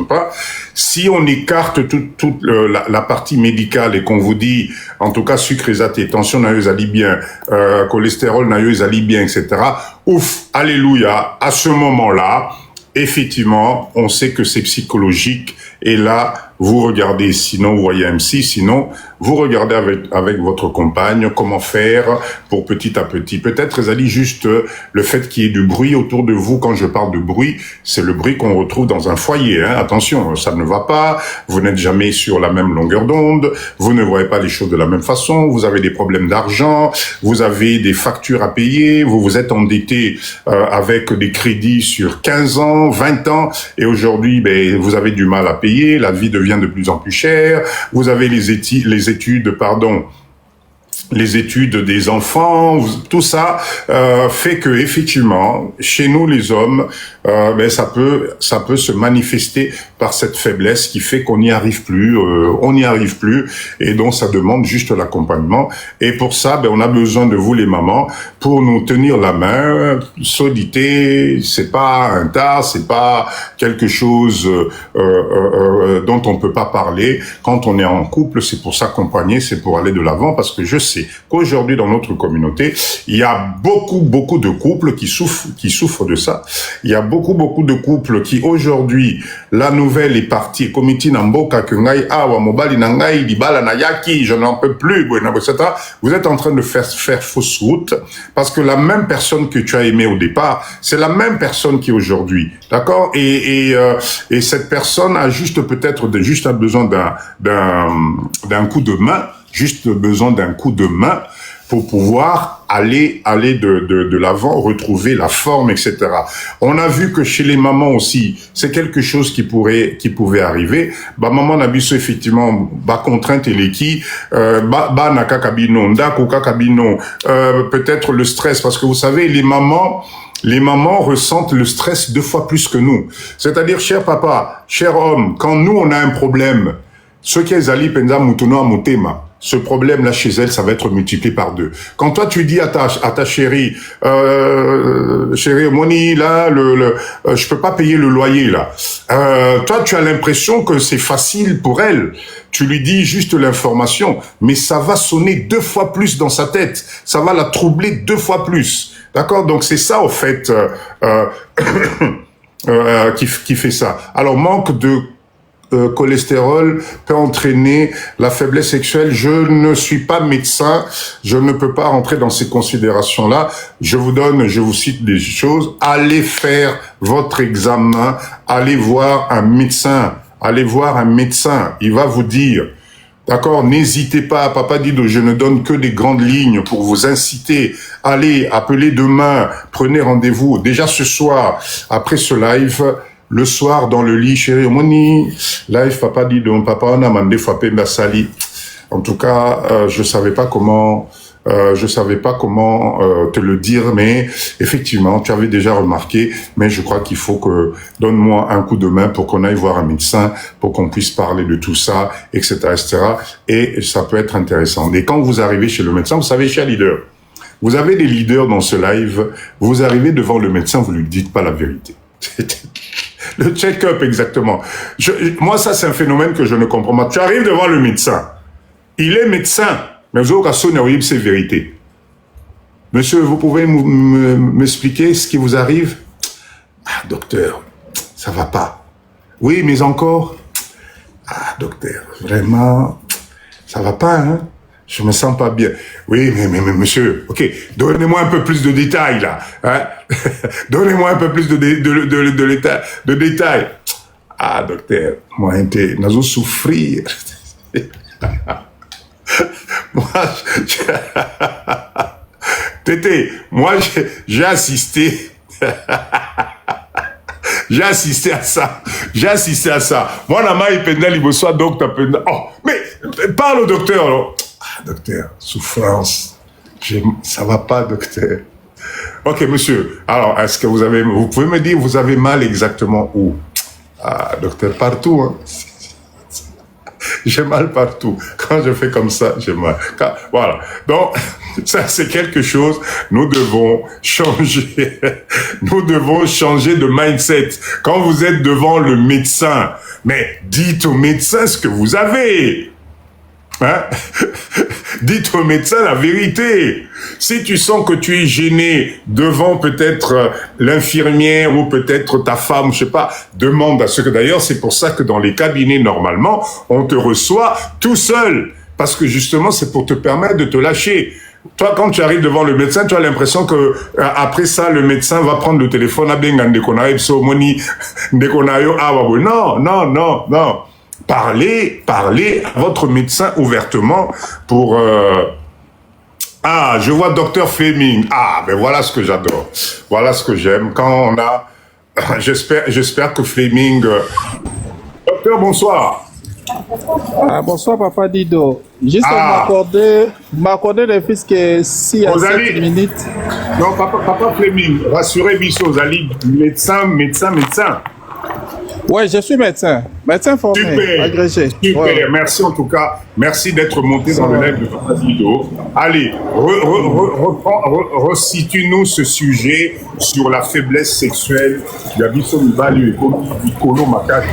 pas. Si on écarte toute la partie médicale et qu'on vous dit, en tout cas, sucre et tension naïeuse allait bien, cholestérol naïeuse allait bien, etc. Ouf, alléluia. À ce moment-là, effectivement, on sait que c'est psychologique. Et là, vous regardez, sinon vous voyez MC, sinon vous regardez avec votre compagne comment faire pour petit à petit. Peut-être, Zali, juste le fait qu'il y ait du bruit autour de vous. Quand je parle de bruit, c'est le bruit qu'on retrouve dans un foyer. Hein. Attention, ça ne va pas. Vous n'êtes jamais sur la même longueur d'onde. Vous ne voyez pas les choses de la même façon. Vous avez des problèmes d'argent. Vous avez des factures à payer. Vous vous êtes endetté avec des crédits sur 15 ans, 20 ans. Et aujourd'hui, vous avez du mal à payer. La vie devient de plus en plus chère. Vous avez les études, les études des enfants, tout ça fait que effectivement, chez nous les hommes, ça peut se manifester par cette faiblesse qui fait qu'on n'y arrive plus, et donc ça demande juste l'accompagnement. Et pour ça, on a besoin de vous les mamans pour nous tenir la main. Solidité, c'est pas un tas, c'est pas quelque chose dont on peut pas parler. Quand on est en couple, c'est pour s'accompagner, c'est pour aller de l'avant, parce que je sais qu'aujourd'hui dans notre communauté, il y a beaucoup de couples qui souffrent de ça. Il y a beaucoup de couples qui aujourd'hui, la nouvelle est partie, komiti namboka que ngai awa mobali na ngai libala na yaki, je n'en peux plus, etc. Vous êtes en train de faire fausse route, parce que la même personne que tu as aimée au départ, c'est la même personne qui aujourd'hui, d'accord? Et cette personne a peut-être besoin d'un coup de main, besoin d'un coup de main pour pouvoir aller de l'avant, retrouver la forme, etc. On a vu que chez les mamans aussi, c'est quelque chose qui pouvait arriver. Maman nabiso effectivement, contrainte et l'équi, naka kabino, ndako kabino, peut-être le stress, parce que vous savez, les mamans ressentent le stress 2 fois plus que nous. C'est-à-dire, cher papa, cher homme, quand nous on a un problème, ce qui est Zali Penza Mutuno Amutema, ce problème-là chez elle, ça va être multiplié par 2. Quand toi tu dis à ta chérie, chérie Moni, là, je peux pas payer le loyer là. Toi tu as l'impression que c'est facile pour elle. Tu lui dis juste l'information, mais ça va sonner 2 fois plus dans sa tête. Ça va la troubler 2 fois plus. D'accord? Donc c'est ça au fait qui fait ça. Alors manque de cholestérol peut entraîner la faiblesse sexuelle. Je ne suis pas médecin, je ne peux pas rentrer dans ces considérations-là. Je vous cite des choses. Allez faire votre examen, allez voir un médecin, il va vous dire. D'accord, n'hésitez pas, Papa Dido, je ne donne que des grandes lignes pour vous inciter. Allez, appelez demain, prenez rendez-vous. Déjà ce soir, après ce live, le soir dans le lit, chérie, Moni, live, Papa Dido, papa, on a mandé frappé Mbasali. En tout cas, je savais pas comment te le dire, mais effectivement, tu avais déjà remarqué, mais je crois qu'il faut que donne-moi un coup de main pour qu'on aille voir un médecin, pour qu'on puisse parler de tout ça, etc., etc. Et ça peut être intéressant. Et quand vous arrivez chez le médecin, vous savez, cher leader, vous avez des leaders dans ce live, vous arrivez devant le médecin, vous lui dites pas la vérité. Le check-up, exactement. Moi, ça, c'est un phénomène que je ne comprends pas. Tu arrives devant le médecin. Il est médecin. Mais vous avez c'est vérité. Monsieur, vous pouvez m'expliquer ce qui vous arrive? Ah, docteur, ça va pas. Oui, mais encore? Ah, docteur, vraiment, ça va pas, hein? Je me sens pas bien. Oui, mais monsieur, ok, donnez-moi un peu plus de détails, là. Hein? Donnez-moi un peu plus de détails. Ah, docteur, moi, je souffrir. Tété, moi, j'ai assisté. J'ai assisté à ça. Moi, la main, il pendant, il soit docteur. Oh, mais parle au docteur, alors. Ah, docteur, souffrance. Ça va pas, docteur. Ok, monsieur. Alors, est-ce que vous pouvez me dire, vous avez mal exactement où? Ah, docteur, partout, hein. J'ai mal partout. Quand je fais comme ça, j'ai mal. Voilà. Donc, Ça, c'est quelque chose. Nous devons changer. Nous devons changer de mindset. Quand vous êtes devant le médecin, mais dites au médecin ce que vous avez. Hein? Dites au médecin la vérité. Si tu sens que tu es gêné devant peut-être l'infirmière ou peut-être ta femme, je sais pas, demande à ce que d'ailleurs c'est pour ça que dans les cabinets normalement on te reçoit tout seul parce que justement c'est pour te permettre de te lâcher. Toi, quand tu arrives devant le médecin, tu as l'impression que après ça, le médecin va prendre le téléphone à Bengan de Konaïb Somoni, de Konayo Awabo. Non, non, non, non. Parlez à votre médecin ouvertement pour... Ah, je vois Docteur Fleming. Ah, ben voilà ce que j'adore. Voilà ce que j'aime. Quand on a... J'espère que Fleming... Docteur, bonsoir. Ah, bonsoir, Papa Dido. Juste m'accorder le fils que si à 7 minutes. Non, Papa Fleming, rassurez Bisso, Zali, médecin. Oui, je suis médecin formé, agrégé. Super, ouais. Merci en tout cas. Merci d'être monté dans le live de Papa Dido. Allez, resitue-nous ce sujet sur la faiblesse sexuelle. Yabiso Mibali et Kolo Makati.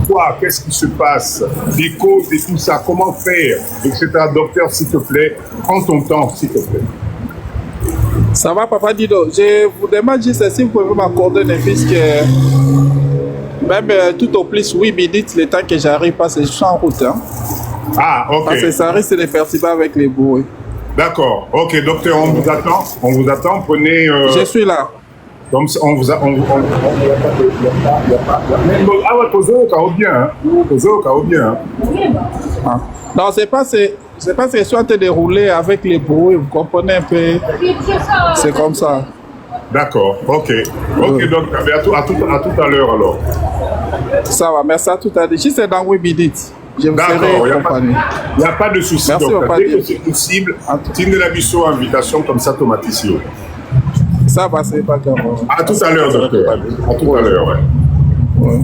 Quoi, qu'est-ce qui se passe? Des causes et tout ça, comment faire, etc. Docteur, s'il te plaît, prends ton temps, s'il te plaît. Ça va, Papa Dido? Je vous demande juste si vous pouvez m'accorder un fils que... Même tout au plus 8 minutes, le temps que j'arrive, parce que je suis en route. Hein. Ah, ok. Parce que ça risque de perturber avec les bruits. D'accord. Ok, docteur, on vous attend. Prenez... Je suis là. Donc, on vous a... Ah ouais, posez au cas où bien. Posez au cas où bien. Ah. Non, c'est pas que je suis en train de rouler avec les bruits, vous comprenez un peu. C'est comme ça. D'accord, ok. Ok, donc à tout à l'heure alors. Ça va, merci à tout à l'heure. Si c'est dans 8 minutes, je vous serai accompagné. Il n'y a pas de souci. Merci, donc, dès que c'est possible, signe de la biseau invitation comme ça, Tomatisio. Ça va, c'est pas grave. À tout à l'heure, docteur. À tout à l'heure, ouais.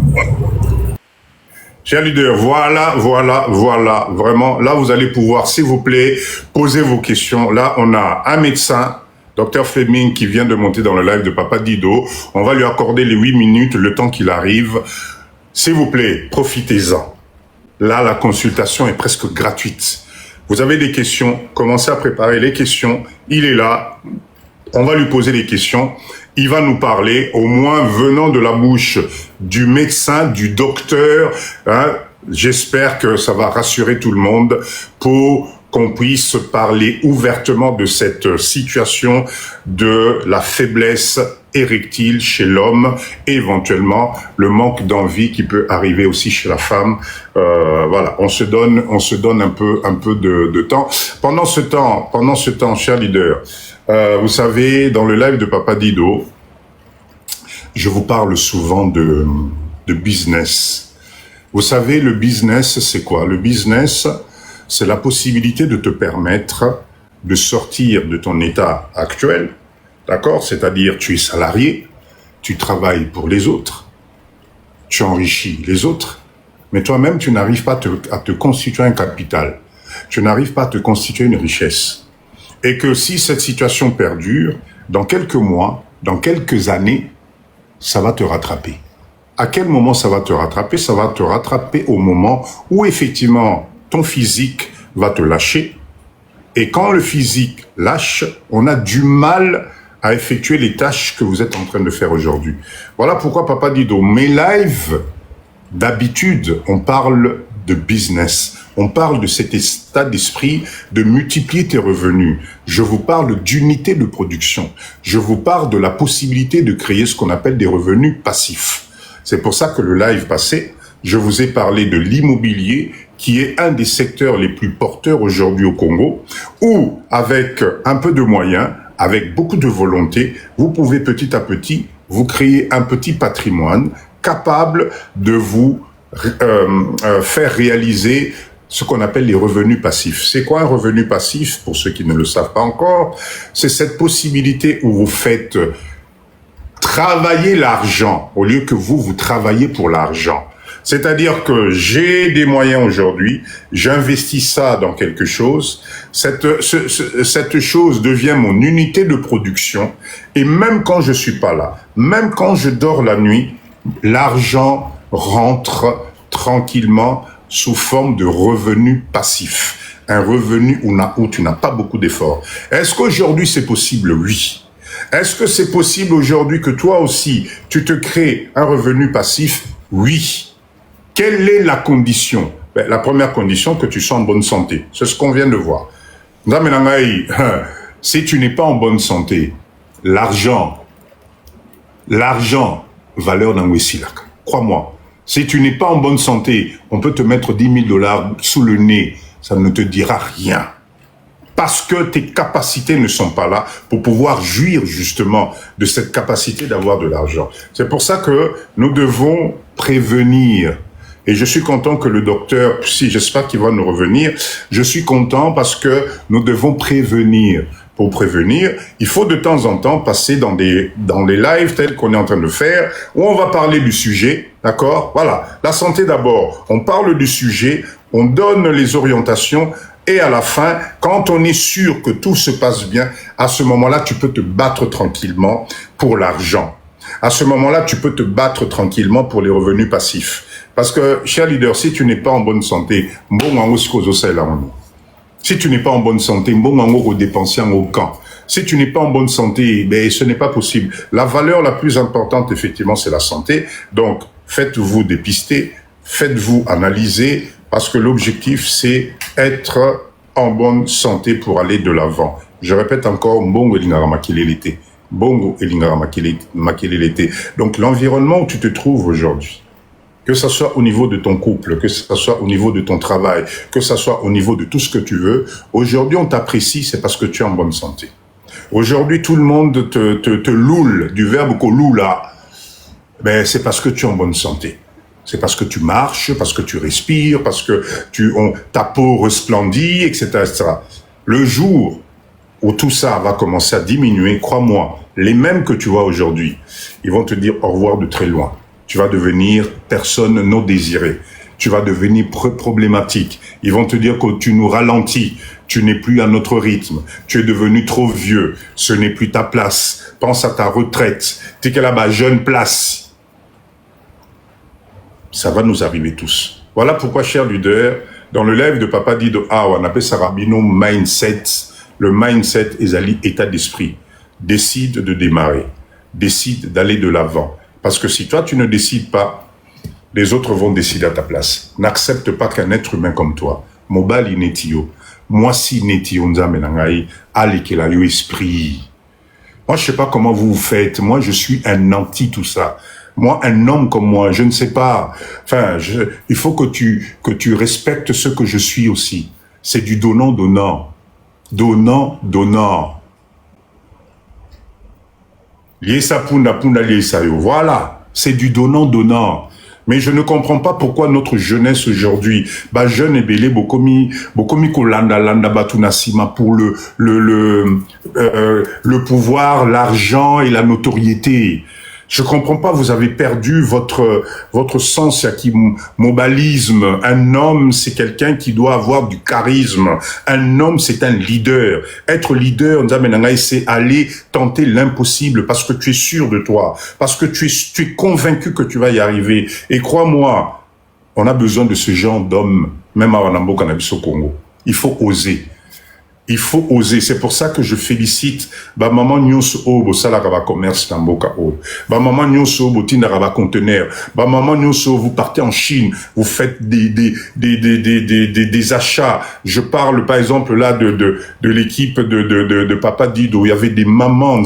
Chers leaders, voilà. Vraiment, là, vous allez pouvoir, s'il vous plaît, poser vos questions. Là, on a un médecin, Dr Fleming, qui vient de monter dans le live de Papa Dido. On va lui accorder les 8 minutes, le temps qu'il arrive. S'il vous plaît, profitez-en. Là, la consultation est presque gratuite. Vous avez des questions, commencez à préparer les questions. Il est là. On va lui poser des questions. Il va nous parler, au moins venant de la bouche du médecin, du docteur. Hein. J'espère que ça va rassurer tout le monde pour qu'on puisse parler ouvertement de cette situation de la faiblesse érectile chez l'homme et éventuellement le manque d'envie qui peut arriver aussi chez la femme. Voilà, on se donne un peu de temps. Pendant ce temps, chers leaders, vous savez, dans le live de Papa Dido, je vous parle souvent de business. Vous savez, le business, c'est quoi? Le business, c'est la possibilité de te permettre de sortir de ton état actuel, d'accord? C'est-à-dire, tu es salarié, tu travailles pour les autres, tu enrichis les autres, mais toi-même, tu n'arrives pas à te constituer un capital, tu n'arrives pas à te constituer une richesse. Et que si cette situation perdure, dans quelques mois, dans quelques années, ça va te rattraper. À quel moment ça va te rattraper? Ça va te rattraper au moment où effectivement ton physique va te lâcher. Et quand le physique lâche, on a du mal à effectuer les tâches que vous êtes en train de faire aujourd'hui. Voilà pourquoi Papa Dido, mes lives, d'habitude, on parle de business. On parle de cet état d'esprit de multiplier tes revenus. Je vous parle d'unité de production. Je vous parle de la possibilité de créer ce qu'on appelle des revenus passifs. C'est pour ça que le live passé, je vous ai parlé de l'immobilier, qui est un des secteurs les plus porteurs aujourd'hui au Congo, où, avec un peu de moyens, avec beaucoup de volonté, vous pouvez petit à petit vous créer un petit patrimoine capable de vous faire réaliser ce qu'on appelle les revenus passifs. C'est quoi un revenu passif? Pour ceux qui ne le savent pas encore, c'est cette possibilité où vous faites travailler l'argent au lieu que vous travaillez pour l'argent. C'est-à-dire que j'ai des moyens aujourd'hui, j'investis ça dans quelque chose, cette chose devient mon unité de production, et même quand je suis pas là, même quand je dors la nuit, l'argent rentre tranquillement sous forme de revenu passif. Un revenu où tu n'as pas beaucoup d'efforts. Est-ce qu'aujourd'hui c'est possible? Oui. Est-ce que c'est possible aujourd'hui que toi aussi, tu te crées un revenu passif? Oui. Quelle est la condition? La première condition, que tu sois en bonne santé. C'est ce qu'on vient de voir. Si tu n'es pas en bonne santé, l'argent, valeur n'angwesilak. Crois-moi. Si tu n'es pas en bonne santé, on peut te mettre 10 000 $ sous le nez. Ça ne te dira rien. Parce que tes capacités ne sont pas là pour pouvoir jouir justement de cette capacité d'avoir de l'argent. C'est pour ça que nous devons prévenir. Et je suis content que le docteur, si j'espère qu'il va nous revenir, je suis content parce que nous devons prévenir. Pour prévenir, il faut de temps en temps passer dans les lives tels qu'on est en train de faire, où on va parler du sujet, d'accord? Voilà, la santé d'abord. On parle du sujet, on donne les orientations, et à la fin, quand on est sûr que tout se passe bien, à ce moment-là, tu peux te battre tranquillement pour l'argent. À ce moment-là, tu peux te battre tranquillement pour les revenus passifs. Parce que, cher leader, si tu n'es pas en bonne santé, si tu n'es pas en bonne santé, si tu n'es pas en bonne santé, ben, ce n'est pas possible. La valeur la plus importante, effectivement, c'est la santé. Donc, faites-vous dépister, faites-vous analyser, parce que l'objectif, c'est être en bonne santé pour aller de l'avant. Je répète encore, Mbongo Elingara Makilelete. Bongo Elingara Makilelete. Donc, l'environnement où tu te trouves aujourd'hui, que ce soit au niveau de ton couple, que ce soit au niveau de ton travail, que ce soit au niveau de tout ce que tu veux, aujourd'hui, on t'apprécie, c'est parce que tu es en bonne santé. Aujourd'hui, tout le monde te loule, du verbe qu'on loue là, ben, c'est parce que tu es en bonne santé. C'est parce que tu marches, parce que tu respires, parce que ta peau resplendit, etc., etc. Le jour où tout ça va commencer à diminuer, crois-moi, les mêmes que tu vois aujourd'hui, ils vont te dire au revoir de très loin. Tu vas devenir personne non désirée. Tu vas devenir problématique. Ils vont te dire que tu nous ralentis. Tu n'es plus à notre rythme. Tu es devenu trop vieux. Ce n'est plus ta place. Pense à ta retraite. T'es que là-bas, jeune place. Ça va nous arriver tous. Voilà pourquoi, cher leader, dans le live de Papa Dido, on appelle ça Rabino mindset. Le mindset est état d'esprit. Décide de démarrer. Décide d'aller de l'avant. Parce que si toi, tu ne décides pas, les autres vont décider à ta place. N'accepte pas qu'un être humain comme toi, Mobali Netio, moi si Netio Nzamenangai, Alekelayo esprit. Moi, je sais pas comment vous faites. Moi, je suis un anti tout ça. Moi, un homme comme moi, je ne sais pas. Enfin, il faut que tu respectes ce que je suis aussi. C'est du donnant-donnant. Donnant-donnant. Voilà, c'est du donnant-donnant. Mais je ne comprends pas pourquoi notre jeunesse aujourd'hui, jeune et belé, bokomi kolanda batunasima pour le pouvoir, l'argent et la notoriété. Je comprends pas, vous avez perdu votre sens yakimobalisme. Un homme, c'est quelqu'un qui doit avoir du charisme. Un homme, c'est un leader. Être leader, c'est aller tenter l'impossible parce que tu es sûr de toi, parce que tu es convaincu que tu vas y arriver. Et crois-moi, on a besoin de ce genre d'homme, même à Wanambo Cannabis au Congo. Il faut oser. Il faut oser. C'est pour ça que je félicite maman nyonso obo salaka commerce tamboka o. Maman nyonso obo tindara conteneur. Maman nyonso vous partez en Chine, vous faites des achats. Je parle par exemple là de l'équipe de Papa Dido. Il y avait des mamans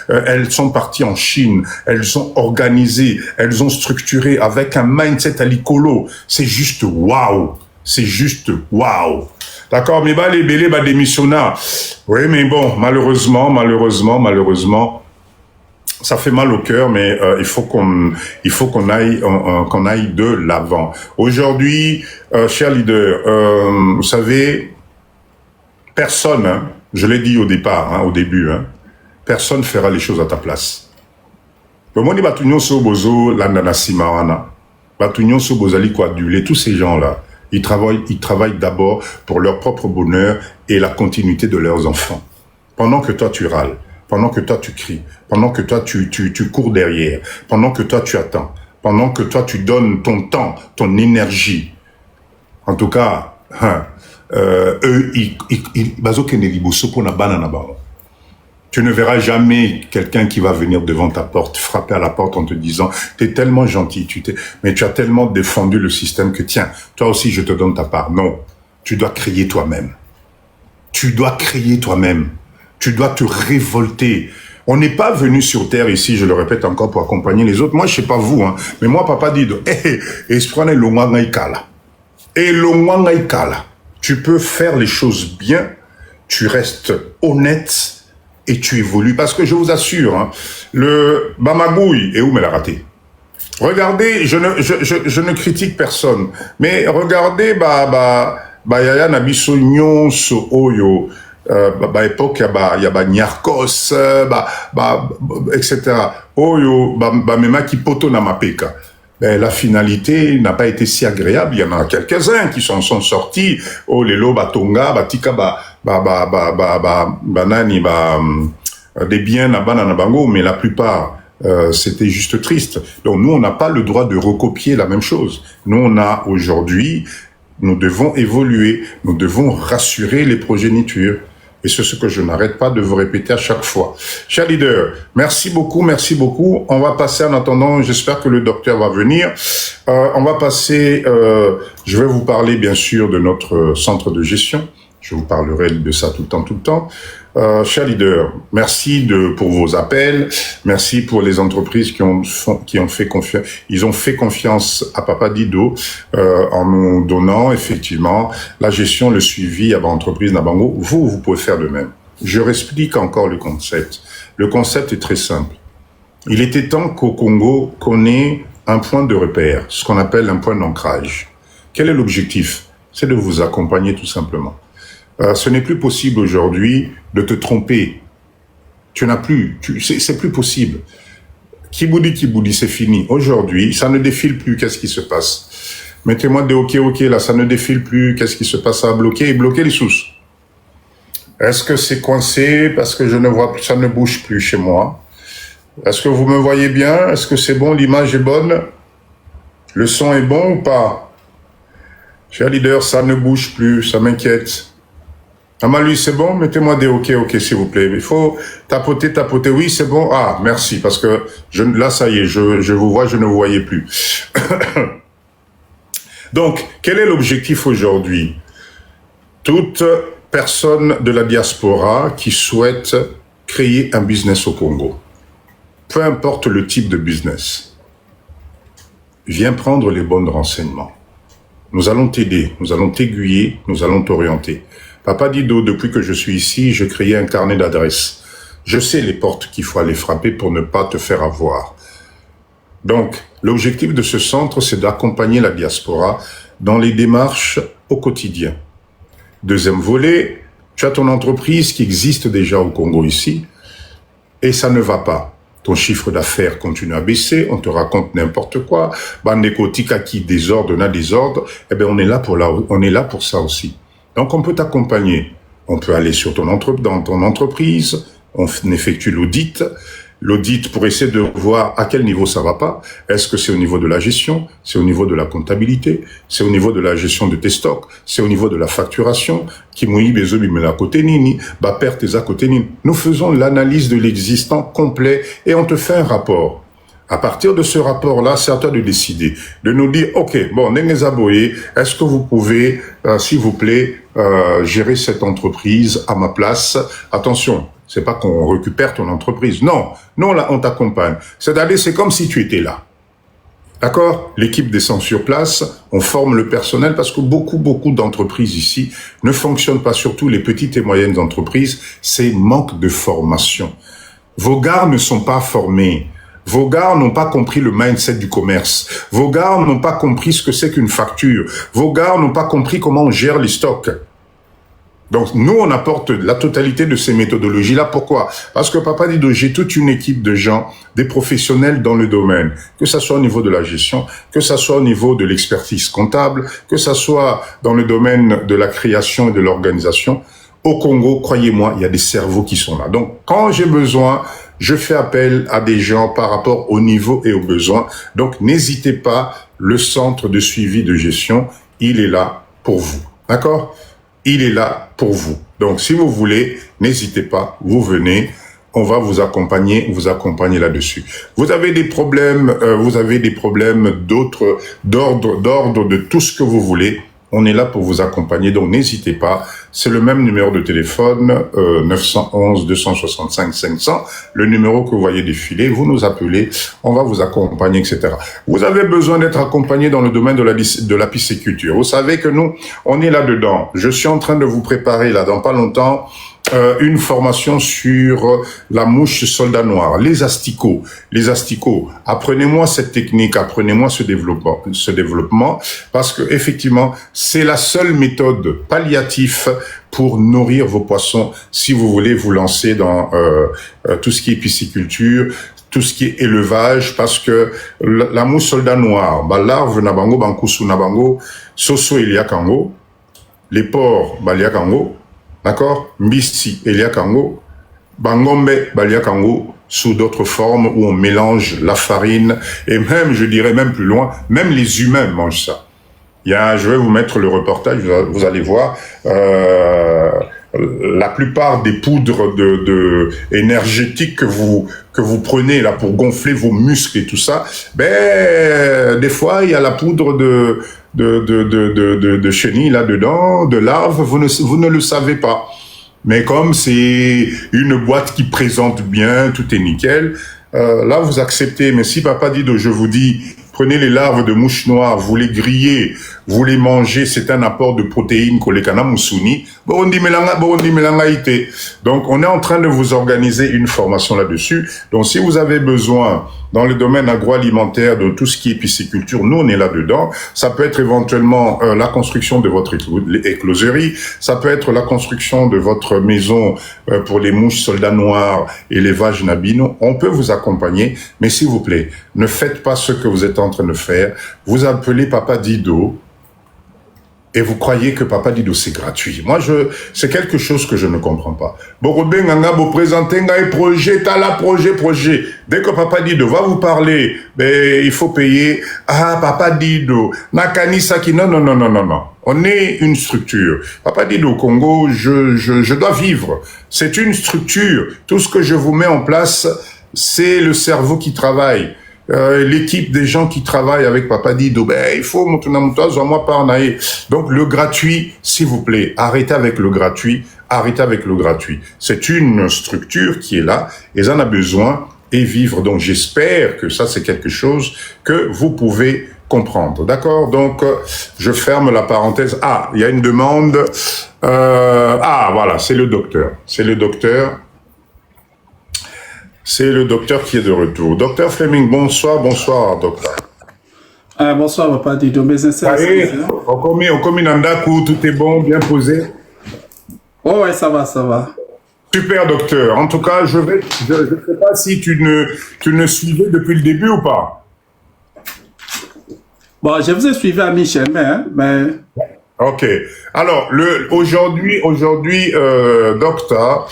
elles sont parties en Chine, elles sont organisées, elles ont structuré avec un mindset à l'icolo. C'est juste waouh. C'est juste waouh. D'accord, mais les bélés, démissionnent. Oui, mais bon, malheureusement, ça fait mal au cœur, mais il faut qu'on aille de l'avant. Aujourd'hui, cher leader, vous savez, personne, je l'ai dit au départ, au début, personne fera les choses à ta place. Le monde batunyo so bozo landana simawana. Batugnon Sobozali Kouadulé, tous ces gens-là, ils travaillent d'abord pour leur propre bonheur et la continuité de leurs enfants. Pendant que toi tu râles, pendant que toi tu cries, pendant que toi tu cours derrière, pendant que toi tu attends, pendant que toi tu donnes ton temps, ton énergie. En tout cas, eux, tu ne verras jamais quelqu'un qui va venir devant ta porte, frapper à la porte en te disant « T'es tellement gentil, mais tu as tellement défendu le système que tiens, toi aussi je te donne ta part. » Non, tu dois créer toi-même. Tu dois créer toi-même. Tu dois te révolter. On n'est pas venu sur Terre ici, je le répète encore, pour accompagner les autres. Moi, je sais pas vous, hein, mais moi, papa dit tu peux faire les choses bien, tu restes honnête, et tu évolues. Parce que je vous assure, hein, le Bamagouille, et où me l'a raté? Regardez, je ne critique personne, mais regardez, Yaya Nabiso Nyonso Oyo, époque, il y a Nyarkos, etc. Oyo, Mema qui poto na mapeka. La finalité n'a pas été si agréable. Il y en a quelques-uns qui sont sortis. Oh, Lelo, Batonga, Batika, Banani, des biens, Bananabango, mais la plupart, c'était juste triste. Donc, nous, on n'a pas le droit de recopier la même chose. Nous, on a aujourd'hui, nous devons évoluer, nous devons rassurer les progénitures. Et c'est ce que je n'arrête pas de vous répéter à chaque fois. Chers leaders, merci beaucoup, merci beaucoup. On va passer en attendant, j'espère que le docteur va venir. On va passer, je vais vous parler bien sûr de notre centre de gestion. Je vous parlerai de ça tout le temps. Chers leaders, merci pour vos appels. Merci pour les entreprises qui ont fait confiance. Ils ont fait confiance à Papa Dido en nous donnant effectivement la gestion, le suivi à l'entreprise Nabango. Vous pouvez faire de même. Je réexplique encore le concept. Le concept est très simple. Il était temps qu'au Congo, qu'on ait un point de repère, ce qu'on appelle un point d'ancrage. Quel est l'objectif? C'est de vous accompagner tout simplement. Ce n'est plus possible aujourd'hui de te tromper. C'est plus possible. Kiboudi, c'est fini. Aujourd'hui, ça ne défile plus. Qu'est-ce qui se passe? Mettez-moi des OK, là, ça ne défile plus. Qu'est-ce qui se passe? Ça a bloqué les sous. Est-ce que c'est coincé parce que je ne vois plus, ça ne bouge plus chez moi? Est-ce que vous me voyez bien? Est-ce que c'est bon? L'image est bonne? Le son est bon ou pas? Cher leader, ça ne bouge plus, ça m'inquiète. Amalu, c'est bon? Mettez-moi des OK, s'il vous plaît. Il faut tapoter. Oui, c'est bon. Ah, merci, parce que là, ça y est, je vous vois, je ne vous voyais plus. Donc, quel est l'objectif aujourd'hui? Toute personne de la diaspora qui souhaite créer un business au Congo, peu importe le type de business, viens prendre les bons renseignements. Nous allons t'aider, nous allons t'aiguiller, nous allons t'orienter. Papa Dido, depuis que je suis ici, je créais un carnet d'adresses. Je sais les portes qu'il faut aller frapper pour ne pas te faire avoir. Donc, l'objectif de ce centre, c'est d'accompagner la diaspora dans les démarches au quotidien. Deuxième volet, tu as ton entreprise qui existe déjà au Congo ici, et ça ne va pas. Ton chiffre d'affaires continue à baisser, on te raconte n'importe quoi, Bandeko-tika qui désordre, on est là pour ça aussi. Donc, on peut t'accompagner. On peut aller dans ton entreprise, on effectue l'audit. L'audit pour essayer de voir à quel niveau ça va pas. Est-ce que c'est au niveau de la gestion? C'est au niveau de la comptabilité? C'est au niveau de la gestion de tes stocks? C'est au niveau de la facturation? Nous faisons l'analyse de l'existant complet et on te fait un rapport. À partir de ce rapport-là, c'est à toi de décider, de nous dire, OK, bon, Nengezaboye, est-ce que vous pouvez, s'il vous plaît, gérer cette entreprise à ma place? Attention, c'est pas qu'on récupère ton entreprise. Non, nous, là, on t'accompagne. C'est-à-dire, c'est comme si tu étais là. D'accord? L'équipe descend sur place, on forme le personnel parce que beaucoup d'entreprises ici ne fonctionnent pas, surtout les petites et moyennes entreprises, c'est manque de formation. Vos gars ne sont pas formés. Vos gars n'ont pas compris le mindset du commerce. Vos gars n'ont pas compris ce que c'est qu'une facture. Vos gars n'ont pas compris comment on gère les stocks. Donc, nous, on apporte la totalité de ces méthodologies-là. Pourquoi? Parce que Papa Dido, j'ai toute une équipe de gens, des professionnels dans le domaine, que ça soit au niveau de la gestion, que ça soit au niveau de l'expertise comptable, que ça soit dans le domaine de la création et de l'organisation. Au Congo, croyez-moi, il y a des cerveaux qui sont là. Donc, quand j'ai besoin, je fais appel à des gens par rapport au niveau et aux besoins. Donc, n'hésitez pas, le centre de suivi de gestion, il est là pour vous. D'accord? Il est là pour vous. Donc, si vous voulez, n'hésitez pas, vous venez, on va vous accompagner là-dessus. Vous avez des problèmes d'ordre de tout ce que vous voulez. On est là pour vous accompagner, donc n'hésitez pas. C'est le même numéro de téléphone, 911 265 500, le numéro que vous voyez défiler. Vous nous appelez, on va vous accompagner, etc. Vous avez besoin d'être accompagné dans le domaine de la pisciculture. Vous savez que nous, on est là-dedans. Je suis en train de vous préparer, là, dans pas longtemps, une formation sur la mouche soldat noir, les asticots. Les asticots. Apprenez-moi cette technique, apprenez-moi ce développement, parce que effectivement, c'est la seule méthode palliative pour nourrir vos poissons si vous voulez vous lancer dans tout ce qui est pisciculture, tout ce qui est élevage, parce que la mouche soldat noir, bah larve nabango, bankusu nabango, soso eliakango, les porcs baliakango. D'accord? Mbisi, Eliakango, Bangombe, Baliakango, sous d'autres formes où on mélange la farine et même, je dirais même plus loin, même les humains mangent ça. Je vais vous mettre le reportage, vous allez voir, la plupart des poudres énergétiques que vous prenez là pour gonfler vos muscles et tout ça, des fois il y a la poudre de chenilles là-dedans, de larves, vous ne le savez pas. Mais comme c'est une boîte qui présente bien, tout est nickel, là vous acceptez. Mais si Papa Dido, je vous dis, prenez les larves de mouche noire, vous les grillez, vous les mangez, c'est un apport de protéines kolekana musuni. Donc on est en train de vous organiser une formation là-dessus. Donc si vous avez besoin dans le domaine agroalimentaire de tout ce qui est pisciculture, nous on est là-dedans. Ça peut être éventuellement la construction de votre écloserie, ça peut être la construction de votre maison pour les mouches soldats noirs, élevage nabino. On peut vous accompagner, mais s'il vous plaît, ne faites pas ce que vous êtes en train de faire. Vous appelez Papa Dido et vous croyez que Papa Dido c'est gratuit. Moi, c'est quelque chose que je ne comprends pas. Borobé nganga vous présentez un projet, t'as la projet. Dès que Papa Dido va vous parler, il faut payer. Ah, Papa Dido, nakanisa qui non. On est une structure. Papa Dido au Congo, je dois vivre. C'est une structure. Tout ce que je vous mets en place, c'est le cerveau qui travaille. L'équipe des gens qui travaillent avec Papa Dido, il faut moi par naïe. Donc le gratuit, s'il vous plaît, arrêtez avec le gratuit. C'est une structure qui est là et ça en a besoin et vivre. Donc j'espère que ça c'est quelque chose que vous pouvez comprendre. D'accord? Donc je ferme la parenthèse. Ah, il y a une demande. Voilà, c'est le docteur. C'est le docteur qui est de retour. Docteur Fleming, bonsoir, docteur. Bonsoir, Papa Dido. Allez, on commis Nandaku, tout est bon, bien posé. Oh, ouais, ça va. Super, docteur. En tout cas, je ne sais pas si tu ne suivais depuis le début ou pas. Bon, je vous ai suivi à mi-chemin, mais... Ok. Alors, aujourd'hui, docteur,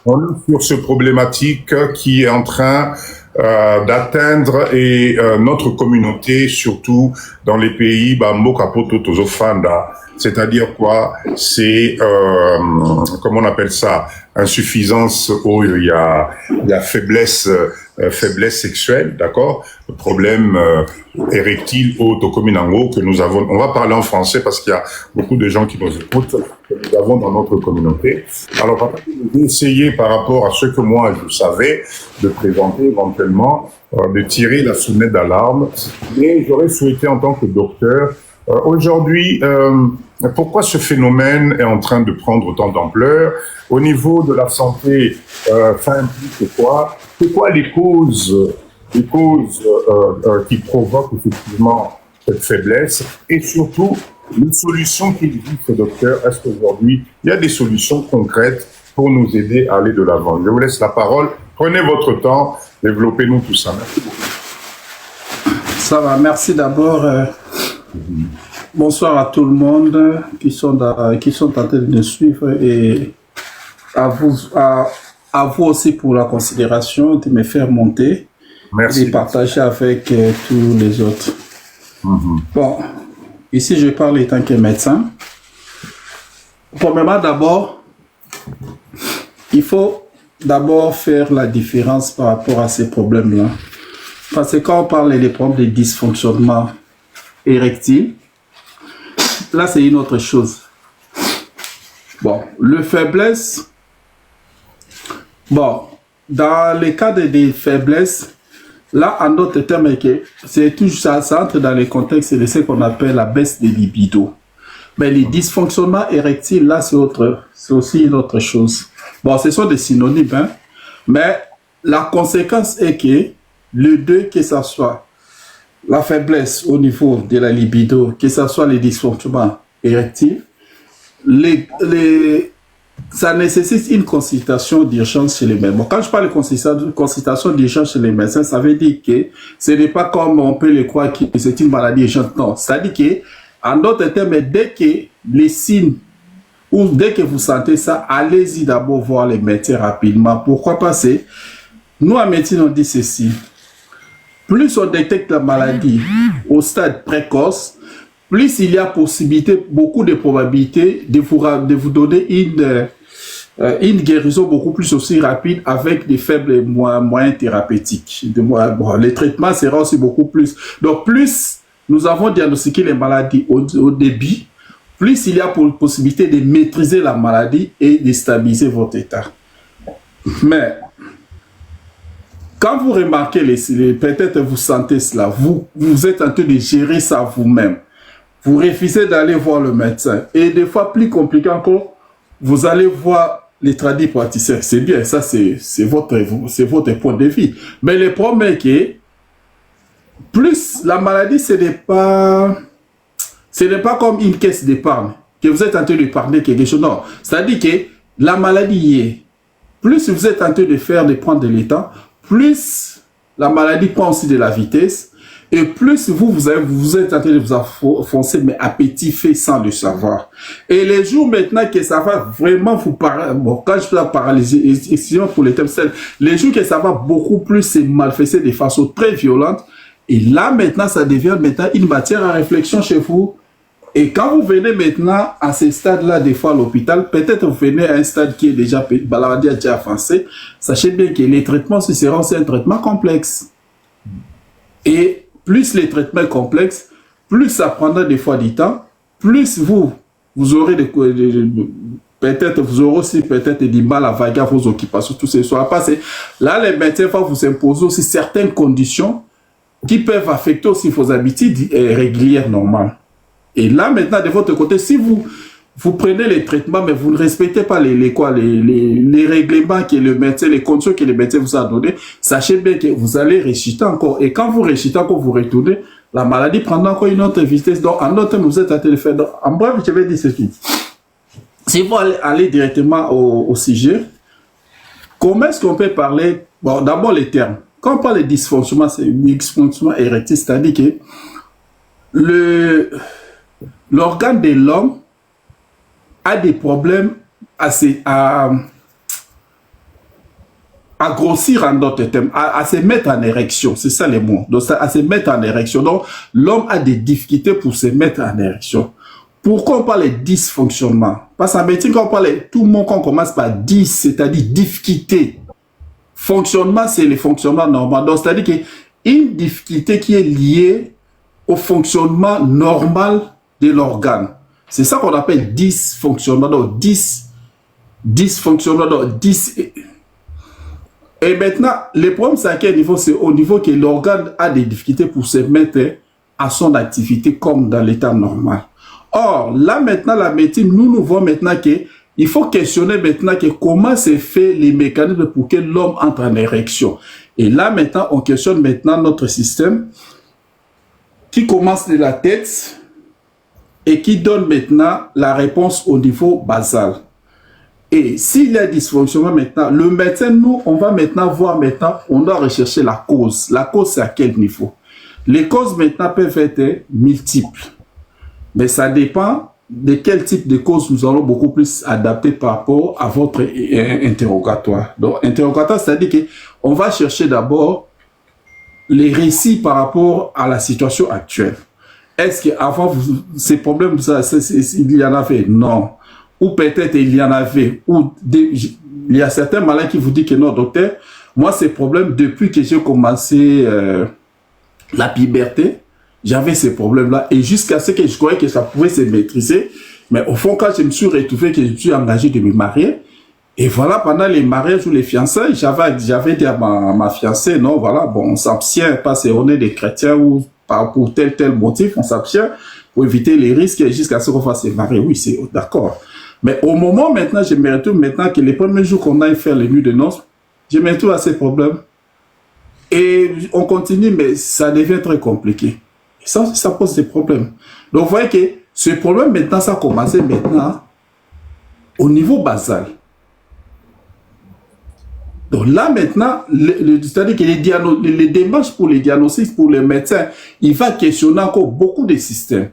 on est sur ce problématique qui est en train d'atteindre notre communauté, surtout dans les pays Mbokapoto Tozofanda. C'est-à-dire quoi? C'est comment on appelle ça? Insuffisance, il y a faiblesse sexuelle, d'accord? Le problème érectile autocommunango que nous avons. On va parler en français parce qu'il y a beaucoup de gens qui nous écoutent, que nous avons dans notre communauté. Alors, j'ai essayé par rapport à ce que moi je savais de présenter éventuellement, de tirer la sonnette d'alarme, mais j'aurais souhaité en tant que docteur aujourd'hui, pourquoi ce phénomène est en train de prendre autant d'ampleur au niveau de la santé? Ça implique quoi? C'est quoi les causes qui provoquent effectivement cette faiblesse et surtout une solution qu'il existe, docteur. Est-ce qu'aujourd'hui, il y a des solutions concrètes pour nous aider à aller de l'avant? Je vous laisse la parole. Prenez votre temps, développez-nous tout ça. Merci beaucoup. Ça va, merci d'abord. Bonsoir à tout le monde qui sont en train de nous suivre et à vous aussi pour la considération de me faire monter. Merci. Et de partager avec tous les autres. Bon, ici je parle en tant que médecin. Premièrement, d'abord, il faut d'abord faire la différence par rapport à ces problèmes-là. Parce que quand on parle des problèmes de dysfonctionnement érectile, là c'est une autre chose. Bon, le faiblesse, bon, dans les cas des faiblesses, là, en d'autres termes, c'est tout ça entre dans le contexte de ce qu'on appelle la baisse des libido. Mais les dysfonctionnements érectiles, là, c'est aussi une autre chose. Bon, ce sont des synonymes, hein, mais la conséquence est que les deux, que ce soit la faiblesse au niveau de la libido, que ce soit les dysfonctionnements érectiles, ça nécessite une consultation d'urgence chez les médecins. Bon, quand je parle de consultation d'urgence chez les médecins, ça veut dire que ce n'est pas comme on peut le croire que c'est une maladie urgente. Non, c'est-à-dire que, en d'autres termes, dès que les signes ou dès que vous sentez ça, allez-y d'abord voir les médecins rapidement. Pourquoi? Parce que nous, en médecine, on dit ceci. Plus on détecte la maladie au stade précoce, plus il y a possibilité, beaucoup de probabilités de vous donner une guérison beaucoup plus aussi rapide avec des faibles moyens thérapeutiques. Bon, les traitements seront aussi beaucoup plus. Donc, plus nous avons diagnostiqué les maladies au début, plus il y a possibilité de maîtriser la maladie et de stabiliser votre état. Mais, quand vous remarquez, peut-être vous sentez cela, vous êtes en train de gérer ça vous-même. Vous refusez d'aller voir le médecin. Et des fois, plus compliqué encore, vous allez voir les tradipraticiens. C'est bien, ça c'est votre point de vue. Mais le problème est que, plus la maladie, ce n'est pas comme une caisse d'épargne, que vous êtes en train d'épargner quelque chose. Non, c'est-à-dire que la maladie y est. Plus vous êtes en train de prendre de l'état, plus la maladie prend aussi de la vitesse. Et plus vous êtes en train de vous enfoncer, mais à petit fait sans le savoir. Et les jours maintenant que ça va vraiment vous paralyser, bon, quand je peux paralyser, excusez-moi pour les thèmes, les jours que ça va beaucoup plus se manifester de façon très violente, et là maintenant, ça devient maintenant une matière à réflexion chez vous. Et quand vous venez maintenant à ce stade-là, des fois à l'hôpital, peut-être vous venez à un stade qui est déjà, la maladie a déjà avancé, sachez bien que les traitements, ce seront un traitement complexe. Et plus les traitements complexes, plus ça prendra des fois du temps, plus vous aurez peut-être vous aurez aussi peut-être du mal à vaguer à vos occupations, tout ce soir. Parce que là, les médecins vont vous imposer aussi certaines conditions qui peuvent affecter aussi vos habitudes régulières normales. Et là, maintenant, de votre côté, si vous prenez les traitements, mais vous ne respectez pas les règlements que le médecin, les conditions que le médecin vous a données, sachez bien que vous allez réchuter encore. Et quand vous réchutez encore, vous retournez, la maladie prendra encore une autre vitesse. Donc, en d'autres termes, vous êtes en train de faire. Donc, en bref, je vais dire ceci. Si vous allez directement au sujet, comment est-ce qu'on peut parler? Bon, d'abord les termes. Quand on parle de dysfonctionnement, c'est dysfonctionnement érectile, c'est-à-dire que l'organe de l'homme a des problèmes à grossir en d'autres termes, à se mettre en érection, c'est ça les mots, donc à se mettre en érection. Donc l'homme a des difficultés pour se mettre en érection. Pourquoi on parle de dysfonctionnement? Parce qu'en médecine, quand on parle, tout le monde quand on commence par dys, c'est-à-dire difficulté. Fonctionnement, c'est le fonctionnement normal. Donc c'est-à-dire qu'une difficulté qui est liée au fonctionnement normal de l'organe. C'est ça qu'on appelle dysfonctionnement. Donc, dysfonctionnement. Donc, Et maintenant, le problème, c'est à quel niveau? C'est au niveau que l'organe a des difficultés pour se mettre à son activité comme dans l'état normal. Or, là maintenant, la médecine, nous voyons maintenant qu'il faut questionner maintenant comment se fait les mécanismes pour que l'homme entre en érection. Et là maintenant, on questionne maintenant notre système. qui commence de la tête et qui donne maintenant la réponse au niveau basal. Et s'il y a dysfonctionnement maintenant, le médecin, nous, on va maintenant voir maintenant, on doit rechercher la cause. La cause, c'est à quel niveau? Les causes maintenant peuvent être multiples. Mais ça dépend de quel type de cause nous allons beaucoup plus adapter par rapport à votre interrogatoire. Donc, interrogatoire, c'est-à-dire qu'on va chercher d'abord les récits par rapport à la situation actuelle. Est-ce qu'avant, ces problèmes, il y en avait? Non. Ou peut-être il y en avait. Ou il y a certains malades qui vous disent que non, docteur, moi, ces problèmes, depuis que j'ai commencé la puberté, j'avais ces problèmes-là. Et jusqu'à ce que je croyais que ça pouvait se maîtriser. Mais au fond, quand je me suis retrouvé, que je me suis engagé de me marier, et voilà, pendant les mariages ou les fiançailles, j'avais dit à ma fiancée, non, voilà, bon, on s'abstient, parce qu'on est des chrétiens ou pour tel motif, on s'abstient pour éviter les risques jusqu'à ce qu'on fasse se marier. Oui, c'est d'accord. Mais au moment maintenant, je me retrouve maintenant que les premiers jours qu'on aille faire les nuits de noces, je me retrouve à ces problèmes. Et on continue, mais ça devient très compliqué. Et ça pose des problèmes. Donc, vous voyez que ce problème maintenant, ça a commencé maintenant au niveau basal. Donc là maintenant, c'est-à-dire que les démarches pour les diagnostics, pour les médecins, il va questionner encore beaucoup de systèmes.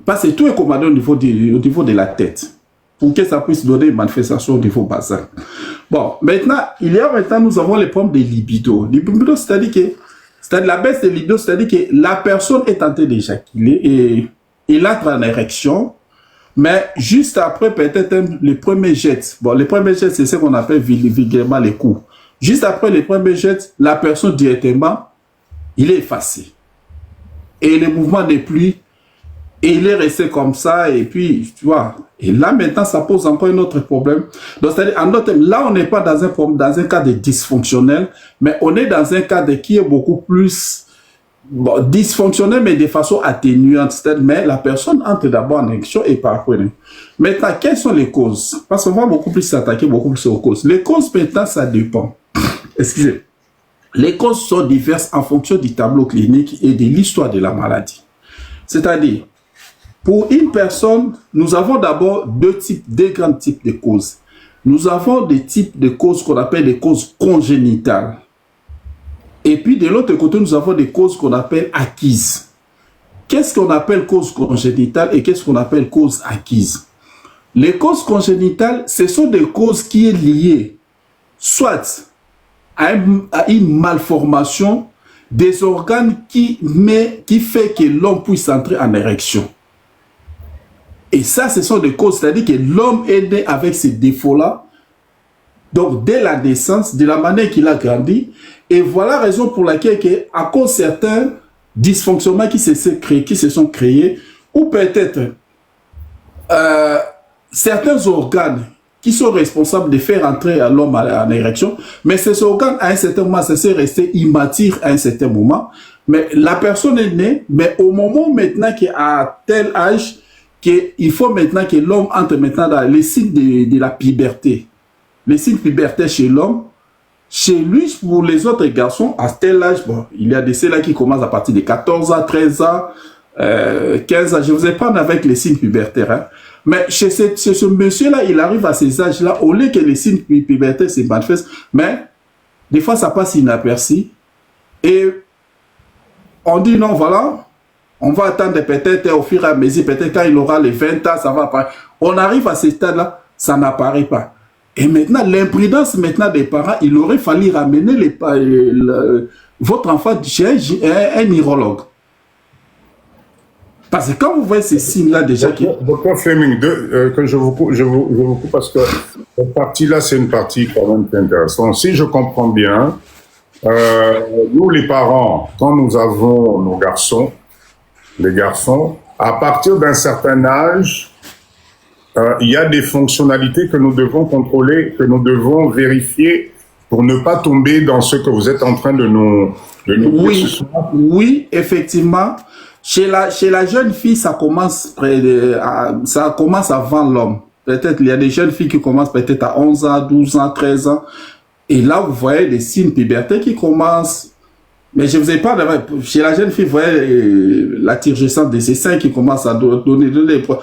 Parce que tout est commandé au niveau de la tête, pour que ça puisse donner une manifestation au niveau basal. Bon, maintenant, nous avons les problèmes de libido. Libido, c'est-à-dire la baisse de libido, c'est-à-dire que la personne est en train d'éjaculer et il entre en érection, mais juste après, peut-être les premiers jets. Bon, les premiers jets, c'est ce qu'on appelle vulgairement les coups. Juste après les premiers jets, la personne directement, il est effacé. Et le mouvement n'est plus, et il est resté comme ça, et puis, tu vois. Et là, maintenant, ça pose encore un autre problème. Donc, c'est-à-dire, en d'autres termes, là, on n'est pas dans un cas de dysfonctionnel, mais on est dans un cas qui est beaucoup plus dysfonctionnel, mais de façon atténuante. Mais la personne entre d'abord en érection et par après. Maintenant, quelles sont les causes? Parce qu'on va beaucoup plus s'attaquer beaucoup plus aux causes. Les causes, maintenant, ça dépend. Excusez. Les causes sont diverses en fonction du tableau clinique et de l'histoire de la maladie. C'est-à-dire, pour une personne, nous avons d'abord deux grands types de causes. Nous avons des types de causes qu'on appelle des causes congénitales. Et puis, de l'autre côté, nous avons des causes qu'on appelle acquises. Qu'est-ce qu'on appelle cause congénitale et qu'est-ce qu'on appelle cause acquise? Les causes congénitales, ce sont des causes qui sont liées soit à une malformation des organes qui fait que l'homme puisse entrer en érection. Et ça, ce sont des causes, c'est-à-dire que l'homme est né avec ces défauts-là, donc dès la naissance, de la manière qu'il a grandi. Et voilà la raison pour laquelle, à cause de certains dysfonctionnements qui se sont créés, ou peut-être certains organes qui sont responsables de faire entrer l'homme en érection, mais ces organes, à un certain moment, ça s'est resté immature à un certain moment. Mais la personne est née, mais au moment maintenant qu'à tel âge, qu'il faut maintenant que l'homme entre maintenant dans les signes de la puberté. Les signes de puberté chez l'homme, chez lui, pour les autres garçons, à tel âge, bon, il y a des ceux-là qui commencent à partir de 14 ans, 13 ans, 15 ans. Je ne vous ai pas avec les signes pubertaires. Hein. Mais chez ce monsieur-là, il arrive à ces âges-là, au lieu que les signes pubertaires se manifestent, mais des fois, ça passe inaperçu. Et on dit non, voilà, on va attendre peut-être au fur et à mesure, peut-être quand il aura les 20 ans, ça va apparaître. On arrive à ce stade-là, ça n'apparaît pas. Et maintenant, l'imprudence maintenant des parents, il aurait fallu ramener votre enfant chez un neurologue. Parce que quand vous voyez ces signes-là déjà... Docteur Fleming, que je vous coupe parce que cette partie-là, c'est une partie quand même intéressante. Si je comprends bien, nous les parents, quand nous avons nos garçons, les garçons, à partir d'un certain âge, il y a des fonctionnalités que nous devons contrôler, que nous devons vérifier pour ne pas tomber dans ce que vous êtes en train de nous dire. Oui, effectivement. Chez la jeune fille, ça commence avant l'homme. Peut-être il y a des jeunes filles qui commencent peut-être à 11 ans, 12 ans, 13 ans. Et là, vous voyez les signes pubertés qui commencent Mais je vous ai pas chez la jeune fille, vous voyez la turgescence de ses seins qui commence à donner des poids.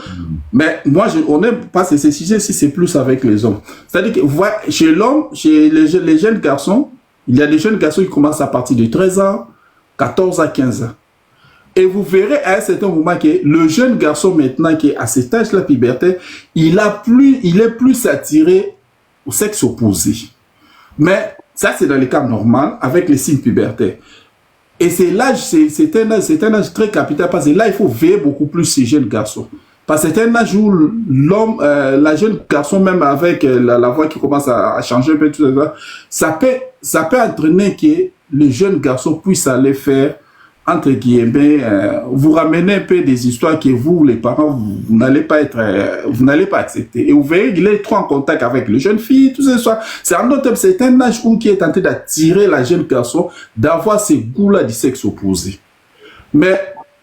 Mais moi, on n'aime pas ces sujets si c'est plus avec les hommes. C'est-à-dire que vous voyez, chez l'homme, chez les jeunes garçons, il y a des jeunes garçons qui commencent à partir de 13 ans, 14 à 15 ans. Et vous verrez à un certain moment que le jeune garçon maintenant qui est à cet âge-là, puberté, il est plus attiré au sexe opposé. Mais ça, c'est dans les cas normaux, avec les signes pubertaires. Et c'est l'âge, c'est un âge très capital, parce que là, il faut veiller beaucoup plus ces jeunes garçons. Parce que c'est un âge où l'homme, la jeune garçon, même avec la voix qui commence à changer un peu, tout ça, ça peut entraîner que les jeunes garçons puissent aller faire, entre guillemets, vous ramenez un peu des histoires que vous, les parents, vous n'allez pas accepter. Et vous verrez qu'il est trop en contact avec les jeunes filles, tout ça. C'est un âge où qui est tenté d'attirer la jeune garçon d'avoir ces goûts-là du sexe opposé. Mais,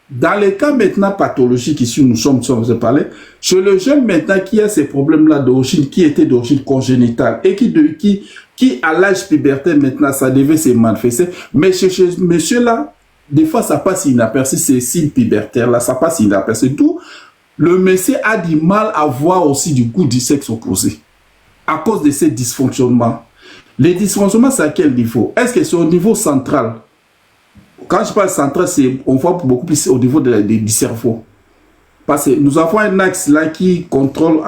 dans les cas maintenant pathologiques ici, nous sommes parlé, chez le jeune maintenant qui a ces problèmes-là d'origine, qui étaient d'origine congénitale et qui à l'âge puberté maintenant, ça devait se manifester. Mais chez monsieur-là, des fois, ça passe inaperçu, ces signes pubertaires-là, ça passe inaperçu. Tout le monsieur a du mal à voir aussi du goût du sexe opposé à cause de ces dysfonctionnements. Les dysfonctionnements, c'est à quel niveau? Est-ce que c'est au niveau central? Quand je parle central, on voit beaucoup plus au niveau du cerveau. Parce que nous avons un axe là qui contrôle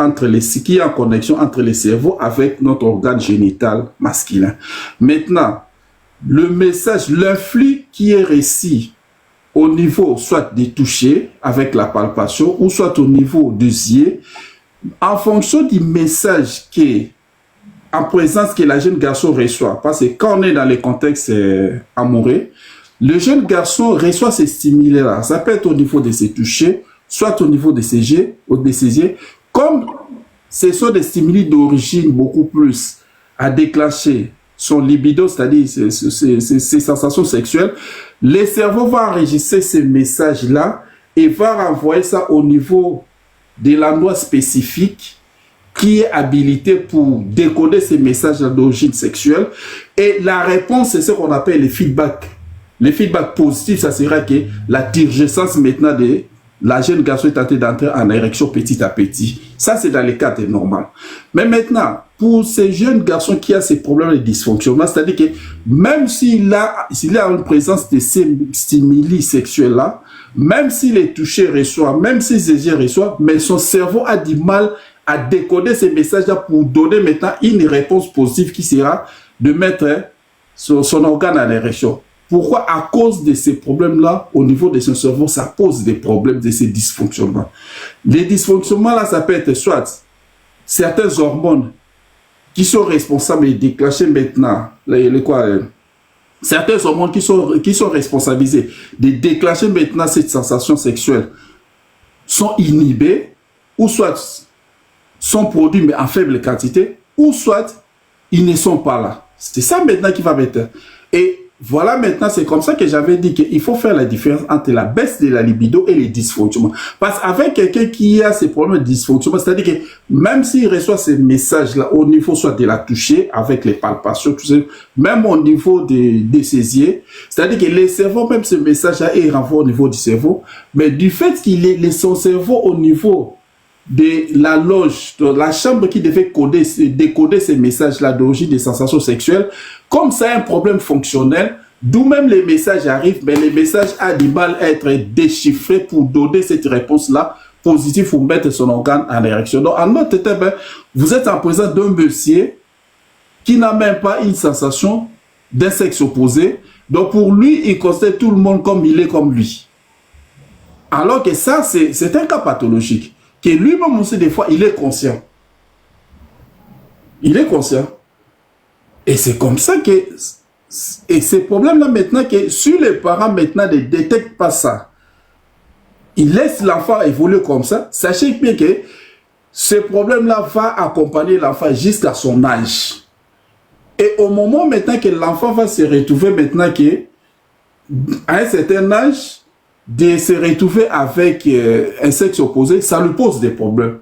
qui est en connexion entre le cerveau avec notre organe génital masculin. Maintenant, le message, l'influx qui est reçu au niveau soit des touchés avec la palpation ou soit au niveau des yeux, en fonction du message en présence que la jeune garçon reçoit. Parce que quand on est dans les contextes amoureux, le jeune garçon reçoit ces stimuli-là. Ça peut être au niveau de ses touchés, soit au niveau de ses yeux, comme ce sont des stimuli d'origine beaucoup plus à déclencher son libido, c'est-à-dire ses sensations sexuelles, le cerveau va enregistrer ces messages-là et va renvoyer ça au niveau de l'endroit spécifique qui est habilité pour décoder ces messages d'origine sexuelle. Et la réponse, c'est ce qu'on appelle les feedbacks. Les feedbacks positifs, ça sera que la turgescence maintenant de la jeune garçon est tentée d'entrer en érection petit à petit. Ça, c'est dans les cas normaux. Mais maintenant, pour ces jeunes garçons qui ont ces problèmes de dysfonctionnement, c'est-à-dire que même s'il a une présence de ces stimuli sexuels-là, même s'il est touché, reçoit, même si ses yeux reçoivent, mais son cerveau a du mal à décoder ces messages-là pour donner maintenant une réponse positive qui sera de mettre son organe en érection. Pourquoi? À cause de ces problèmes-là, au niveau de son cerveau, ça pose des problèmes de ces dysfonctionnements. Les dysfonctionnements-là, ça peut être soit certaines hormones qui sont responsables et déclenchées maintenant, certaines hormones qui sont responsabilisées de déclencher maintenant cette sensation sexuelle sont inhibées, ou soit sont produits mais en faible quantité, ou soit ils ne sont pas là. C'est ça maintenant qui va mettre. Et voilà, maintenant, c'est comme ça que j'avais dit qu'il faut faire la différence entre la baisse de la libido et les dysfonctionnements. Parce qu'avec quelqu'un qui a ces problèmes de dysfonctionnement, c'est-à-dire que même s'il reçoit ces messages-là au niveau soit de la toucher, avec les palpations, tout ça, même au niveau de ses yeux, c'est-à-dire que le cerveau, même ce message-là, il renvoie au niveau du cerveau, mais du fait qu'il ait son cerveau au niveau de la loge, de la chambre qui devait décoder ces messages-là d'origine des sensations sexuelles, comme ça a un problème fonctionnel, d'où même les messages arrivent, mais les messages ont du mal à être déchiffrés pour donner cette réponse-là positive pour mettre son organe en érection. Donc, en autre terme, vous êtes en présence d'un monsieur qui n'a même pas une sensation d'un sexe opposé. Donc, pour lui, il considère tout le monde comme il est comme lui. Alors que ça, c'est un cas pathologique. Que lui-même aussi, des fois, il est conscient. Il est conscient. Et c'est comme ça que... Et ces problèmes-là, maintenant, que si les parents, maintenant, ne détectent pas ça, ils laissent l'enfant évoluer comme ça, sachez bien que ce problème-là va accompagner l'enfant jusqu'à son âge. Et au moment, maintenant, que l'enfant va se retrouver, maintenant, que, à un certain âge, de se retrouver avec un sexe opposé, ça lui pose des problèmes.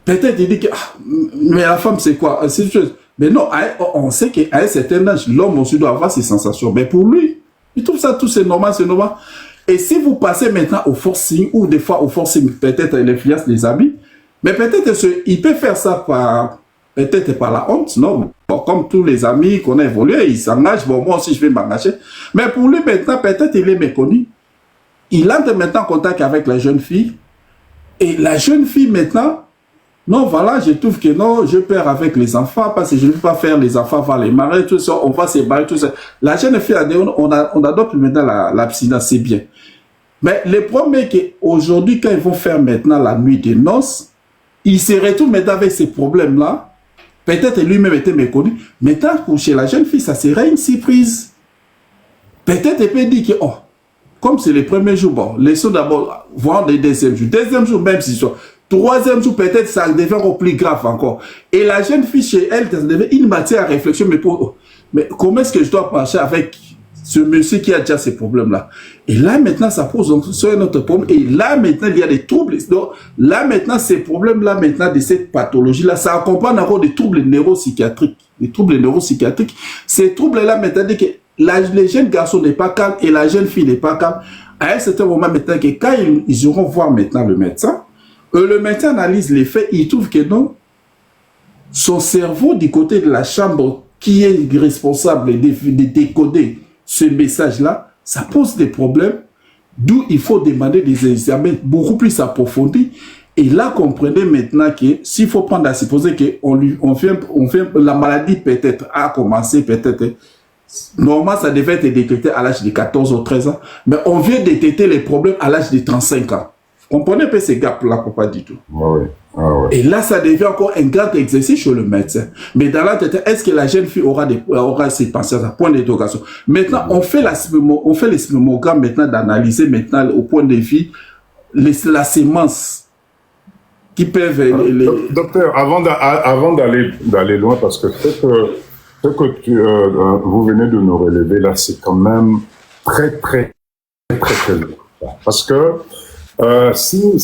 Peut-être il dit que mais la femme c'est quoi? C'est une chose. Mais non, on sait qu'à un certain âge, l'homme aussi doit avoir ses sensations. Mais pour lui, Ils trouvent ça tout, c'est normal, c'est normal. Et si vous passez maintenant au forcing, ou des fois au forcing, peut-être l'influence des amis, mais peut-être il peut faire ça peut-être par la honte, non? Bon, comme tous les amis qu'on a évolué, ils s'engagent, bon, moi aussi je vais m'engager. Mais pour lui maintenant, peut-être il est méconnu. Il entre maintenant en contact avec la jeune fille, et la jeune fille maintenant, non, voilà, je trouve que non, je perds avec les enfants parce que je ne veux pas faire les enfants, voir les maris, tout ça, on va se barrer, tout ça. La jeune fille a dit, on adopte maintenant l'abstinence, c'est bien. Mais le problème est qu'aujourd'hui, quand ils vont faire maintenant la nuit des noces, il se retrouve maintenant avec ces problèmes-là. Peut-être lui-même était méconnu. Maintenant, pour chez la jeune fille, ça serait une surprise. Peut-être il peut dire que, oh, comme c'est le premier jour, bon, laissons d'abord voir les deuxièmes jours. Deuxième jour, même si ça. Troisième jour, peut-être ça devient encore plus grave encore. Et la jeune fille chez elle, ça devient une matière à réflexion. Mais comment est-ce que je dois marcher avec ce monsieur qui a déjà ces problèmes-là? Et là, maintenant, ça pose un autre problème. Et là, maintenant, il y a des troubles. Donc, là, maintenant, ces problèmes-là, maintenant, de cette pathologie-là, ça accompagne encore des troubles neuropsychiatriques. Des troubles neuropsychiatriques. Ces troubles-là, maintenant, dit que le jeune garçon n'est pas calme et la jeune fille n'est pas calme. À un certain moment, maintenant, que quand ils iront voir maintenant le médecin, le médecin analyse les faits, il trouve que non, son cerveau du côté de la chambre qui est responsable de décoder ce message-là, ça pose des problèmes, d'où il faut demander des examens beaucoup plus approfondis. Et là, comprenez maintenant que s'il faut prendre à supposer qu'on fait la maladie peut-être a commencé, peut-être, normalement ça devait être détecté à l'âge de 14 ou 13 ans, mais on vient détecter les problèmes à l'âge de 35 ans. Comprenez un peu ces gaps-là, pas du tout. Ouais. Ah ouais. Et là, ça devient encore un grand exercice chez le médecin. Mais dans la tête, est-ce que la jeune fille aura ses pensées à point d'interrogation? Maintenant, on fait les spémogrammes maintenant d'analyser maintenant au point de vue la sémence qui peuvent... Docteur, avant d'aller loin, parce que ce que vous venez de nous relever là, c'est quand même très important. Parce que si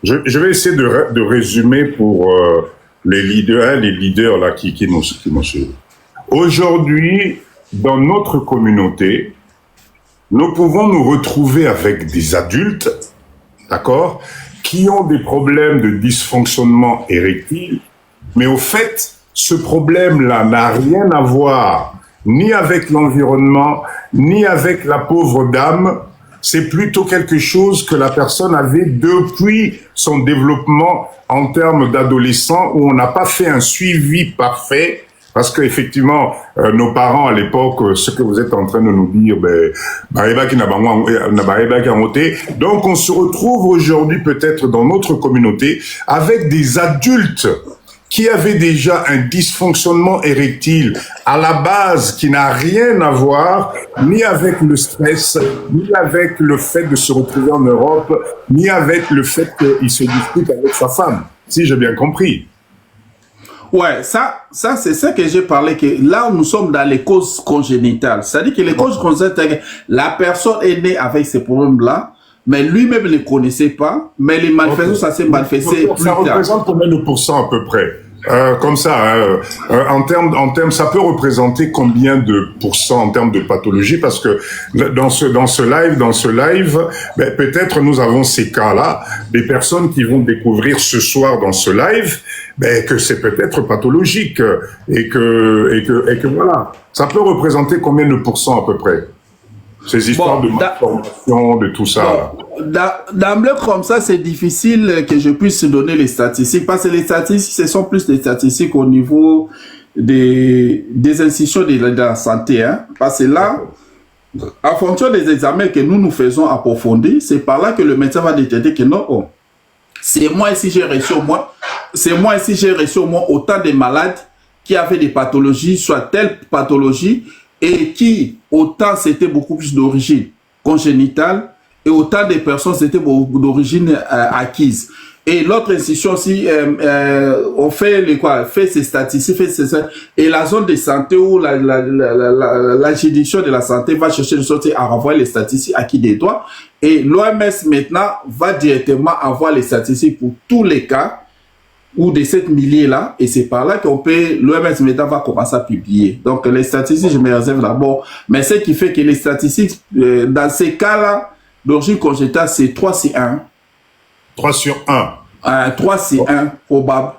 je vais essayer de résumer pour les leaders là qui nous suivent. Aujourd'hui, dans notre communauté, nous pouvons nous retrouver avec des adultes, d'accord, qui ont des problèmes de dysfonctionnement érectile, mais au fait, ce problème-là n'a rien à voir ni avec l'environnement, ni avec la pauvre dame. C'est plutôt quelque chose que la personne avait depuis son développement en termes d'adolescent, où on n'a pas fait un suivi parfait, parce qu'effectivement, nos parents à l'époque, ce que vous êtes en train de nous dire, donc on se retrouve aujourd'hui peut-être dans notre communauté avec des adultes qui avait déjà un dysfonctionnement érectile à la base qui n'a rien à voir ni avec le stress, ni avec le fait de se retrouver en Europe, ni avec le fait qu'il se dispute avec sa femme, si j'ai bien compris. Ouais, ça c'est ça que j'ai parlé, que là nous sommes dans les causes congénitales. C'est-à-dire que les causes congénitales, la personne est née avec ces problèmes-là, mais lui-même ne les connaissait pas, mais les manifestations, ça s'est manifesté plus tard. Ça représente combien de pourcents à peu près? Comme ça, en termes, ça peut représenter combien de pourcents en termes de pathologie? Parce que dans ce live, ben, peut-être nous avons ces cas-là, des personnes qui vont découvrir ce soir dans ce live, ben, que c'est peut-être pathologique et que voilà. Ça peut représenter combien de pourcents à peu près? Ces histoires de malformation, de tout ça. D'emblée comme ça, c'est difficile que je puisse donner les statistiques, parce que les statistiques, ce sont plus des statistiques au niveau des institutions de la santé. Hein? Parce que là, en fonction des examens que nous faisons approfondis, c'est par là que le médecin va détecter que non, c'est moi ici j'ai reçu au moins autant de malades qui avaient des pathologies, soit telle pathologie, et qui, autant c'était beaucoup plus d'origine congénitale, et autant de personnes c'était d'origine acquise. Et l'autre institution aussi, on fait ces statistiques, et la zone de santé ou la juridiction de la santé va chercher de sorte à renvoyer les statistiques à qui des droits. Et l'OMS maintenant va directement avoir les statistiques pour tous les cas. ou de cette milliers-là, et c'est par là qu'on peut, l'OMS maintenant va commencer à publier. Donc les statistiques, je me réserve d'abord, mais ce qui fait que les statistiques, dans ces cas-là, d'origine congénitale, c'est 3 sur 1. 3 sur 1. 3 sur 1, probable.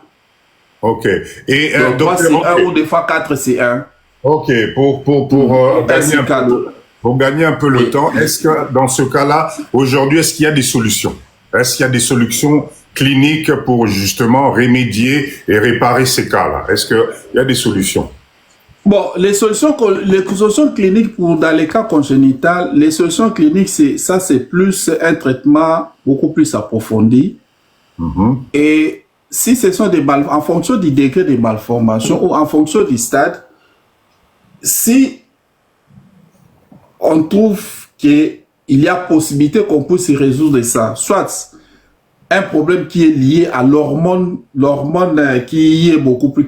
Ok. Et donc 3 sur 1 ou des fois 4 sur 1. Ok, pour gagner un peu le temps, est-ce que dans ce cas-là, aujourd'hui, est-ce qu'il y a des solutions? Est-ce qu'il y a des solutions cliniques pour justement remédier et réparer ces cas-là? Est-ce qu'il y a des solutions? Bon, les solutions cliniques dans les cas congénitaux, les solutions cliniques, c'est plus un traitement beaucoup plus approfondi. Et si ce sont en fonction du degré de malformation ou en fonction du stade, si on trouve qu'il y a possibilité qu'on puisse résoudre ça, soit un problème qui est lié à l'hormone qui est beaucoup plus,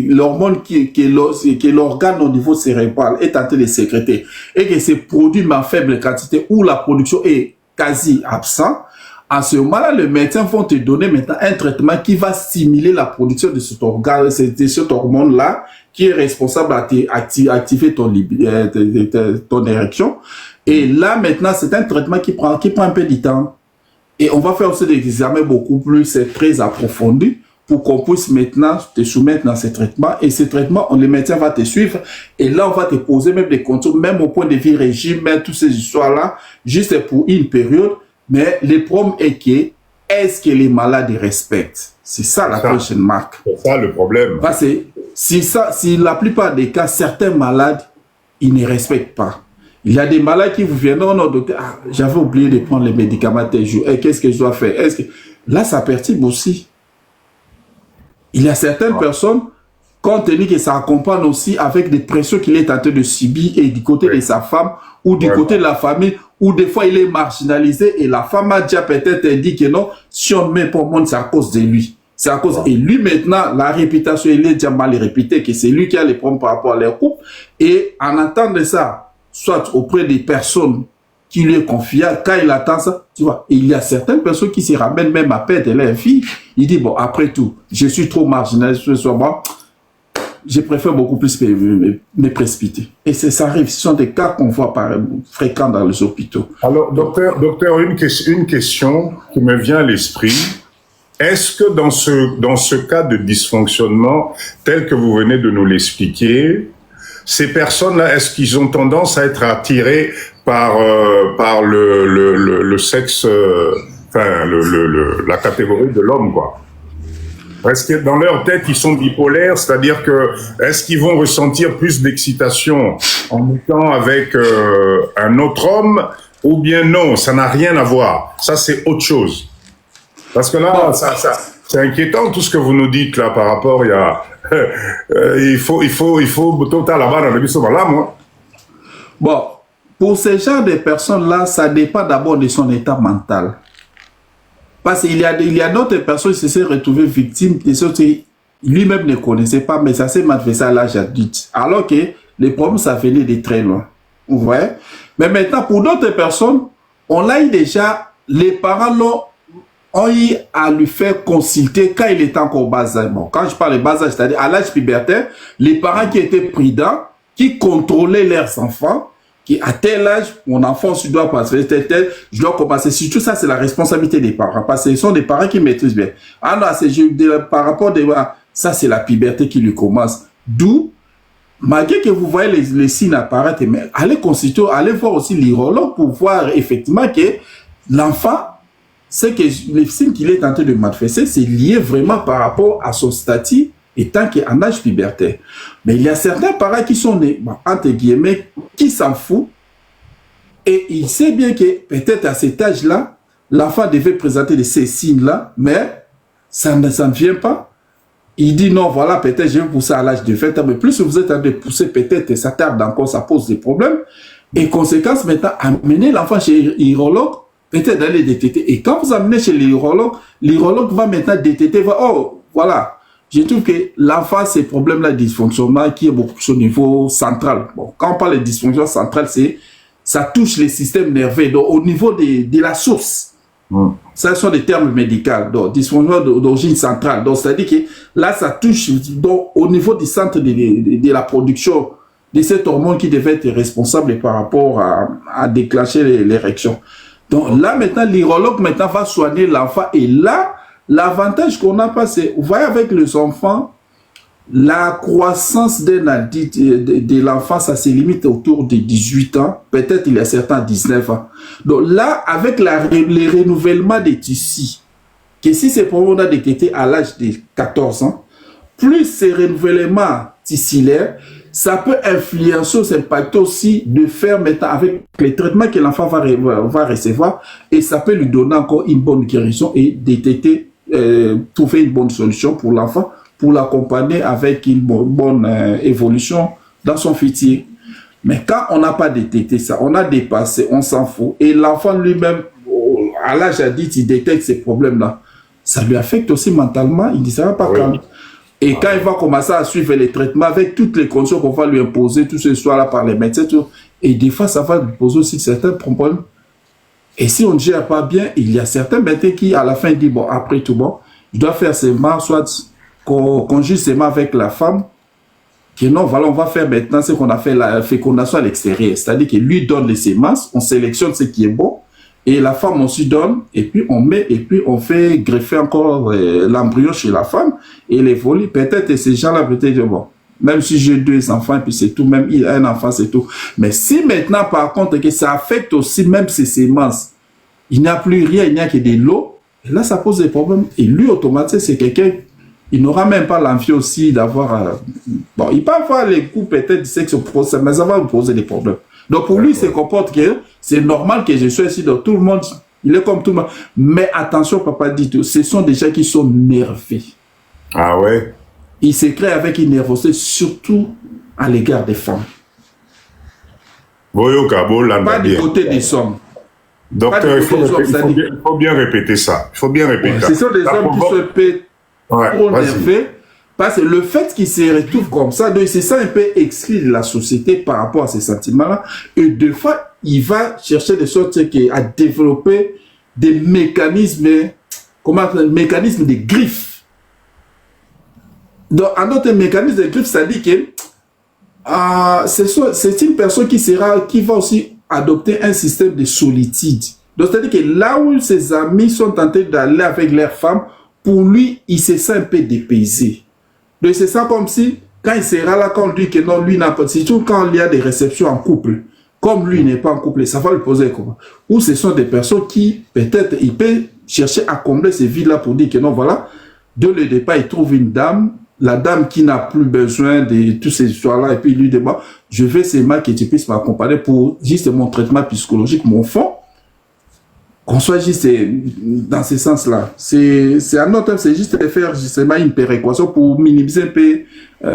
l'hormone qui est l'organe au niveau cérébral est en train de sécréter et que c'est produit mais en faible quantité ou la production est quasi absente, à ce moment-là, le médecin vont te donner maintenant un traitement qui va stimuler la production de cet organe, de cette hormone-là, qui est responsable d'activer ton érection. Et là, maintenant, c'est un traitement qui prend un peu de temps. Et on va faire aussi des examens beaucoup plus très approfondis pour qu'on puisse maintenant te soumettre dans ces traitements. Et ces traitements, le médecin va te suivre. Et là, on va te poser même des contours, même au point de vue régime, même toutes ces histoires-là, juste pour une période. Mais le problème est que, est-ce que les malades respectent? C'est ça la prochaine marque. C'est ça le problème. Parce que si la plupart des cas, certains malades, ils ne respectent pas. Il y a des malades qui vous viennent, non, docteur, j'avais oublié de prendre les médicaments tel jour. Qu'est-ce que je dois faire? Là, ça perturbe aussi. Il y a certaines personnes, compte tenu que ça accompagne aussi avec des pressions qu'il est en train de subir et du côté de sa femme ou du côté de la famille, ou des fois il est marginalisé et la femme a déjà peut-être dit que non, si on ne met pas au monde, c'est à cause de lui. C'est à cause. Et lui maintenant, la réputation, il est déjà mal répété, que c'est lui qui a les problèmes par rapport à leur couple. Et en attendant ça, soit auprès des personnes qui lui est confiable, quand il attend ça, tu vois, il y a certaines personnes qui se ramènent même à perdre leur fille. Il dit, bon, après tout, je suis trop marginalisé ce soir, bon, je préfère beaucoup plus me précipiter. Et ça arrive, ce sont des cas qu'on voit fréquents dans les hôpitaux. Alors, docteur, une question qui me vient à l'esprit. Est-ce que dans ce cas de dysfonctionnement, tel que vous venez de nous l'expliquer, ces personnes-là, est-ce qu'ils ont tendance à être attirés par le sexe, la catégorie de l'homme, quoi? Est-ce que dans leur tête, ils sont bipolaires, c'est-à-dire que est-ce qu'ils vont ressentir plus d'excitation en étant avec un autre homme, ou bien non, ça n'a rien à voir. Ça, c'est autre chose. Parce que là, c'est inquiétant tout ce que vous nous dites là par rapport, il faut total là-bas dans le bison là, moi. Bon, pour ce genre de personnes-là, ça dépend d'abord de son état mental. Parce qu'il y a d'autres personnes qui se sont retrouvées victimes de ce que lui-même ne connaissait pas, mais ça s'est manifesté à l'âge adulte. Alors que les problèmes, ça venait de très loin. Vous voyez? Mais maintenant, pour d'autres personnes, on a eu déjà, les parents ont eu à lui faire consulter quand il était encore bas âge. Bon, quand je parle de bas âge, c'est-à-dire à l'âge pubertaire, les parents qui étaient prudents, qui contrôlaient leurs enfants, qui à tel âge, mon enfant doit passer tel, je dois commencer. Surtout ça, c'est la responsabilité des parents, parce que ce sont des parents qui maîtrisent bien. Ah non, par rapport à ça, c'est la puberté qui lui commence. D'où, malgré que vous voyez les signes apparaître, mais allez consulter, allez voir aussi l'urologue pour voir effectivement que l'enfant, c'est que les signes qu'il est en train de manifester, c'est lié vraiment par rapport à son statut étant qu'en âge pubertaire. Mais il y a certains parents qui sont nés, entre guillemets, qui s'en foutent. Et il sait bien que peut-être à cet âge-là, l'enfant devait présenter ces signes-là, mais ça ne vient pas. Il dit non, voilà, peut-être je vais pousser à l'âge de 20 ans, mais plus vous êtes en train de pousser, peut-être ça tarde encore, ça pose des problèmes. Et conséquence, maintenant, amener l'enfant chez l'urologue, peut-être d'aller détecter. Et quand vous amenez chez l'urologue va maintenant détecter, oh, voilà. Je trouve que l'enfant, ces problèmes-là de dysfonctionnement qui est beaucoup plus au niveau central. Bon, quand on parle de dysfonction centrale, ça touche les systèmes nerveux, donc au niveau de la source. Ça, ce sont des termes médicaux, donc dysfonction d'origine centrale. Donc, c'est-à-dire que là, ça touche donc, au niveau du centre de la production de cette hormone qui devait être responsable par rapport à déclencher l'érection. Donc là, maintenant, l'urologue maintenant va soigner l'enfant. Et là, l'avantage qu'on a pas, c'est, vous voyez, avec les enfants, la croissance d'un adulte, de l'enfant, ça se limite autour de 18 ans. Peut-être il y a certains 19 ans. Donc là, avec les renouvellements des tissus, que si ces problèmes ont détecté à l'âge de 14 ans, plus ces renouvellements tissulaires, ça peut influencer, s'impacter aussi de faire maintenant avec les traitements que l'enfant va recevoir, et ça peut lui donner encore une bonne guérison et détecter, trouver une bonne solution pour l'enfant, pour l'accompagner avec une bonne évolution dans son futur. Mais quand on n'a pas détecté ça, on a dépassé, on s'en fout, et l'enfant lui-même, à l'âge adulte, il détecte ces problèmes-là, ça lui affecte aussi mentalement, il ne sera pas calme. Et quand il va commencer à suivre les traitements avec toutes les conditions qu'on va lui imposer, tout ce soir-là par les médecins, tout, et des fois, ça va lui poser aussi certains problèmes. Et si on ne gère pas bien, il y a certains médecins qui, à la fin, disent, bon, après tout, bon, je dois faire seulement, soit qu'on conjugue seulement avec la femme, que non, voilà, on va faire maintenant ce qu'on a fait la fécondation à l'extérieur. C'est-à-dire qu'il lui donne les semences, on sélectionne ce qui est bon, et la femme aussi donne, et puis on met, et puis on fait greffer encore l'embryon chez la femme, et les voler. Peut-être ces gens-là, peut-être, bon, même si j'ai 2 enfants, et puis c'est tout, même il a un enfant, c'est tout. Mais si maintenant, par contre, que ça affecte aussi même ces semences, il n'y a plus rien, il n'y a que de l'eau, et là, ça pose des problèmes. Et lui, automatiquement, c'est quelqu'un, il n'aura même pas l'envie aussi d'avoir... bon, il peut avoir les coups peut-être du sexe, mais ça va lui poser des problèmes. Donc pour lui, il se comporte que c'est normal que je sois ici, donc tout le monde, il est comme tout le monde. Mais attention, papa dit tout, ce sont des gens qui sont nerveux. Ah ouais? Ils se créent avec une nervosité, surtout à l'égard des femmes. Pas du côté des hommes. Docteur, il faut bien répéter ça. Il faut bien répéter ça. Ce sont des hommes qui se paient trop nerveux. Parce que le fait qu'il se retrouve comme ça, donc il se sent un peu exclu de la société par rapport à ces sentiments-là. Et des fois, il va chercher des sortes à développer des mécanismes, mécanismes de griffes. Donc, un autre mécanisme de griffes, ça dit que c'est une personne qui va aussi adopter un système de solitude. Donc, c'est-à-dire que là où ses amis sont tentés d'aller avec leurs femmes, pour lui, il se sent un peu dépaysé. Donc c'est ça comme si, quand il sera là, quand on dit que non, lui n'a pas, surtout quand il y a des réceptions en couple, comme lui n'est pas en couple, ça va lui poser comment? Ou ce sont des personnes qui, peut-être, il peut chercher à combler ces vides-là pour dire que non, voilà, dès le départ, il trouve une dame, la dame qui n'a plus besoin de toutes ces histoires-là, et puis il lui dit, bon, je veux seulement que tu puisses m'accompagner pour juste mon traitement psychologique, mon fond, qu'on soit juste dans ce sens-là. C'est un autre, c'est juste de faire justement une péréquation pour minimiser un peu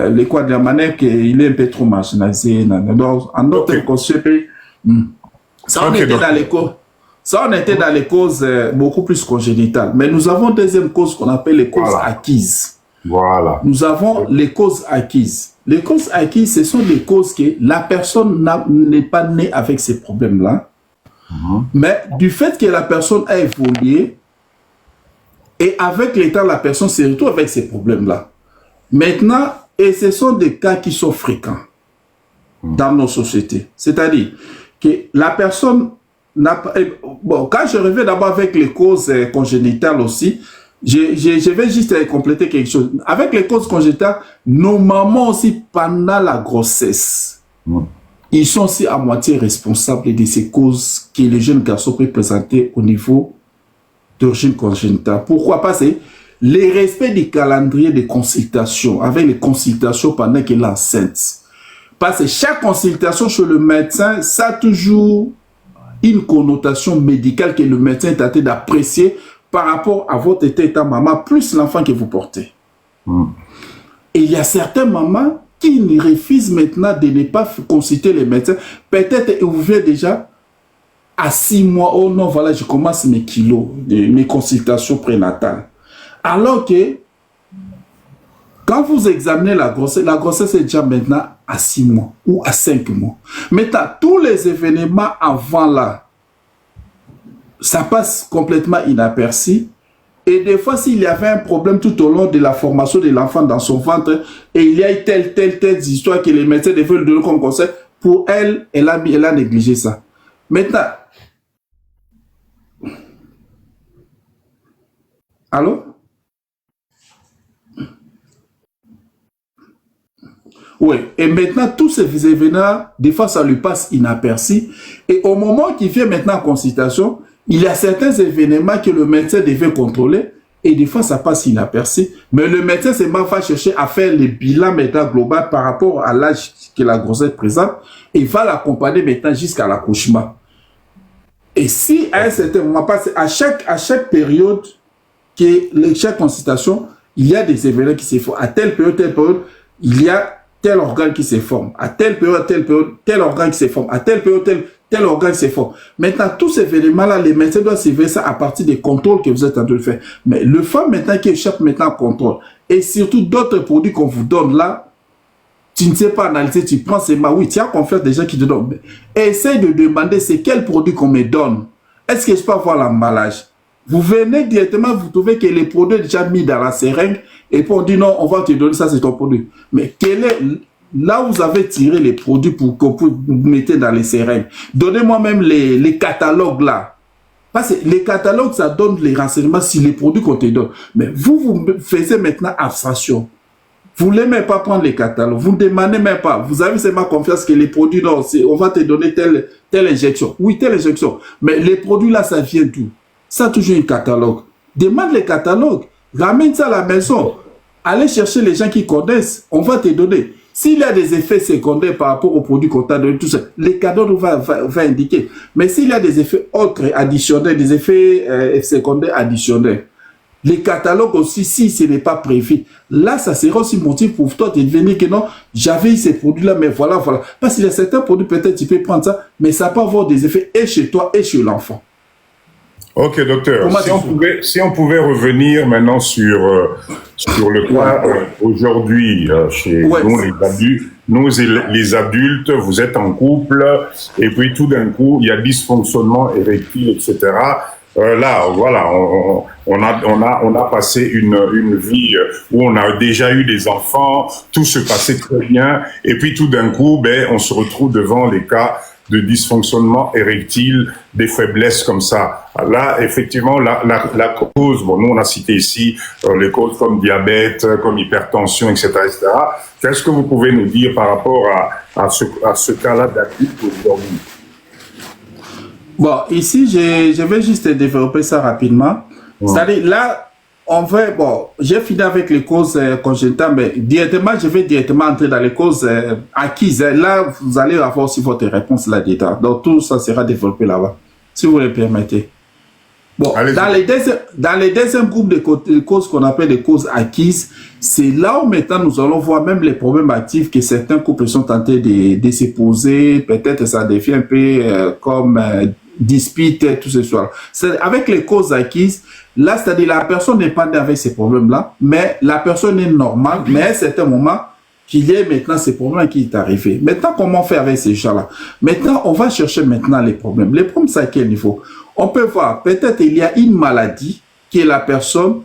les quoi de la manière qu'il est un peu trop marginalisé. Donc, en autre concept, ça on était dans les causes. Ça, on était dans les causes beaucoup plus congénitales. Mais nous avons une deuxième cause qu'on appelle les causes acquises. Voilà. Nous avons les causes acquises. Les causes acquises, ce sont des causes que la personne n'est pas née avec ces problèmes-là. Mais du fait que la personne a évolué, et avec le temps, la personne se retrouve avec ces problèmes-là. Maintenant, et ce sont des cas qui sont fréquents dans nos sociétés. C'est-à-dire que la personne n'a pas... Bon, quand je reviens d'abord avec les causes congénitales aussi, je vais juste compléter quelque chose. Avec les causes congénitales, nos mamans aussi, pendant la grossesse, ils sont aussi à moitié responsables de ces causes que les jeunes garçons peuvent présenter au niveau d'origine congénitale. Pourquoi? Parce que les respects du calendrier de consultation, avec les consultations pendant qu'elle est enceinte. Parce que chaque consultation chez le médecin, ça a toujours une connotation médicale que le médecin est tenté d'apprécier par rapport à votre état maman, plus l'enfant que vous portez. Et il y a certains mamans qui refusent maintenant de ne pas consulter les médecins. Peut-être vous venez déjà à 6 mois, oh non, voilà, je commence mes kilos, mes consultations prénatales. Alors que, quand vous examinez la grossesse est déjà maintenant à 6 mois ou à 5 mois. Maintenant, tous les événements avant là, ça passe complètement inaperçu. Et des fois, s'il y avait un problème tout au long de la formation de l'enfant dans son ventre, et il y a eu telle histoire que les médecins devaient lui donner comme conseil, pour elle, elle a négligé ça. Maintenant, allô? Oui, et maintenant, tous ces événements, des fois, ça lui passe inaperçu. Et au moment qu'il vient maintenant en consultation, il y a certains événements que le médecin devait contrôler, et des fois, ça passe inaperçu. Mais le médecin, c'est va chercher à faire le bilan maintenant global par rapport à l'âge que la grossesse présente, et va l'accompagner maintenant jusqu'à l'accouchement. Et si à un certain moment, à chaque période, chaque consultation, il y a des événements qui se font. À telle période, il y a tel organe qui se forme. À telle période, tel organe qui se forme. À telle période, tel organe qui se forme. Maintenant, tous ces événements-là, les médecins doivent suivre ça à partir des contrôles que vous êtes en train de faire. Mais le fait maintenant qui échappe maintenant au contrôle, et surtout d'autres produits qu'on vous donne là, tu ne sais pas analyser, tu prends ces mains. Oui, tu as confiance des gens qui te donnent. Essaye de demander c'est quel produit qu'on me donne. Est-ce que je peux avoir l'emballage? Vous venez directement, vous trouvez que les produits sont déjà mis dans la seringue et puis on dit non, on va te donner ça, c'est ton produit. Mais quel est là où vous avez tiré les produits pour que vous mettez dans les seringues? Donnez-moi même les catalogues là. Parce que les catalogues, ça donne les renseignements sur les produits qu'on te donne. Mais vous faites maintenant abstraction. Vous ne même pas prendre les catalogues. Vous ne demandez même pas. Vous avez seulement confiance que les produits, non, on va te donner telle injection. Oui, telle injection. Mais les produits là, ça vient d'où? Ça a toujours un catalogue. Demande les catalogues. Ramène ça à la maison. Allez chercher les gens qui connaissent. On va te donner. S'il y a des effets secondaires par rapport aux produits qu'on t'a donné, tout ça, les catalogues va indiquer. Mais s'il y a des effets autres additionnels, des effets secondaires additionnels, les catalogues aussi, si ce n'est pas prévu, là, ça sera aussi motif pour toi de venir que non, j'avais eu ces produits-là, mais voilà. Parce qu'il y a certains produits, peut-être tu peux prendre ça, mais ça peut avoir des effets et chez toi et chez l'enfant. Ok, docteur. Si on pouvait revenir maintenant sur le cas aujourd'hui chez nous les adultes, vous êtes en couple et puis tout d'un coup il y a dysfonctionnement érectile, etc. Là, voilà, on a passé une vie où on a déjà eu des enfants, tout se passait très bien, et puis tout d'un coup, on se retrouve devant les cas de dysfonctionnement érectile, des faiblesses comme ça. Là, effectivement, la cause, bon, nous on a cité ici les causes comme diabète, comme hypertension, etc., etc. Qu'est-ce que vous pouvez nous dire par rapport à ce cas-là d'adulte aujourd'hui? Bon, ici, je vais juste développer ça rapidement. C'est-à-dire, là, j'ai fini avec les causes congénitales, mais directement, je vais directement entrer dans les causes acquises. Là, vous allez avoir aussi votre réponse là-dedans. Donc, tout ça sera développé là-bas, si vous le permettez. Bon, dans les deuxièmes groupes de causes qu'on appelle les causes acquises, c'est là où maintenant nous allons voir même les problèmes actifs que certains couples sont tentés de se poser. Peut-être ça devient un peu comme dispute, tout ce soir. Avec les causes acquises, là, c'est-à-dire la personne n'est pas née avec ces problèmes-là, mais la personne est normale, mais à un certain moment, qu'il y ait maintenant ces problèmes qui est arrivé. Maintenant, comment faire avec ces gens-là? Maintenant, on va chercher maintenant les problèmes. Les problèmes, c'est à quel niveau? On peut voir, peut-être il y a une maladie que la personne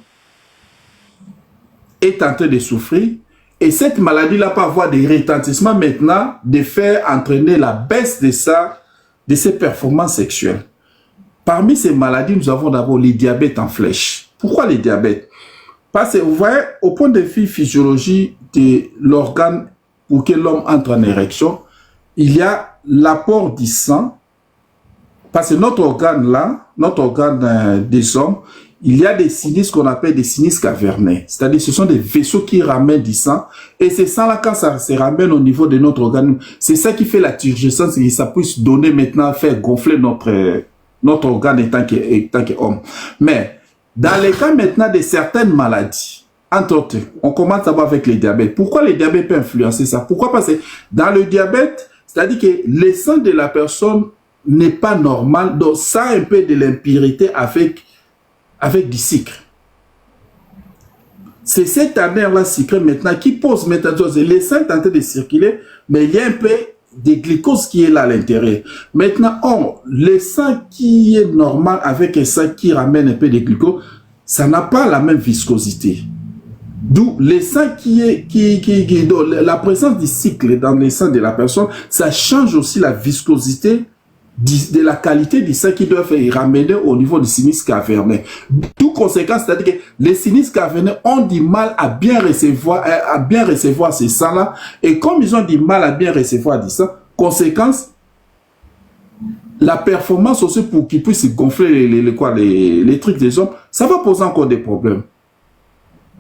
est en train de souffrir, et cette maladie-là peut avoir des retentissements maintenant de faire entraîner la baisse de ses performances sexuelles. Parmi ces maladies, nous avons d'abord les diabètes en flèche. Pourquoi les diabètes? Parce que vous voyez, au point de vue physiologie de l'organe pour que l'homme entre en érection, il y a l'apport du sang. Parce que notre organe des hommes, il y a des sinus qu'on appelle des sinus caverneux. C'est-à-dire ce sont des vaisseaux qui ramènent du sang. Et ce sang-là, quand ça se ramène au niveau de notre organe, c'est ça qui fait la turgescence et ça peut se donner maintenant, faire gonfler notre organe en tant qu'homme. Mais dans les cas maintenant de certaines maladies, entre autres, on commence d'abord avec les diabètes. Pourquoi les diabètes peuvent influencer ça? Pourquoi? Parce que dans le diabète, c'est-à-dire que le sang de la personne n'est pas normal, donc ça a un peu de l'impurité avec du sucre. C'est cette année-là sucrée maintenant qui pose maintenant, les sang est en train de circuler, mais il y a un peu des glucoses qui est là à l'intérieur. Maintenant, le sang qui est normal avec un sang qui ramène un peu de glucose, ça n'a pas la même viscosité. D'où le sang la présence du cycle dans le sang de la personne, ça change aussi la viscosité de la qualité du sang qui doit faire ramener au niveau du sinus caverneux. D'où conséquence, c'est-à-dire que les sinus caverneux ont du mal à bien recevoir ces sangs-là. Et comme ils ont du mal à bien recevoir du sang, conséquence, la performance aussi pour qu'ils puissent gonfler les trucs des hommes, ça va poser encore des problèmes.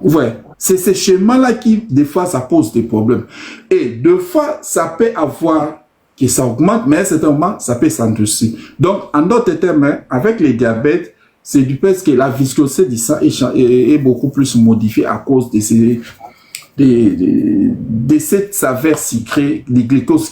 Ouais, c'est ces schémas-là qui, des fois, ça pose des problèmes. Et deux fois, ça peut avoir que ça augmente, mais à un certain moment, ça peut s'endurcir. Donc, en d'autres termes, avec les diabètes, c'est du fait que la viscosité du sang est beaucoup plus modifiée à cause de cette saveur sucrée, des glucoses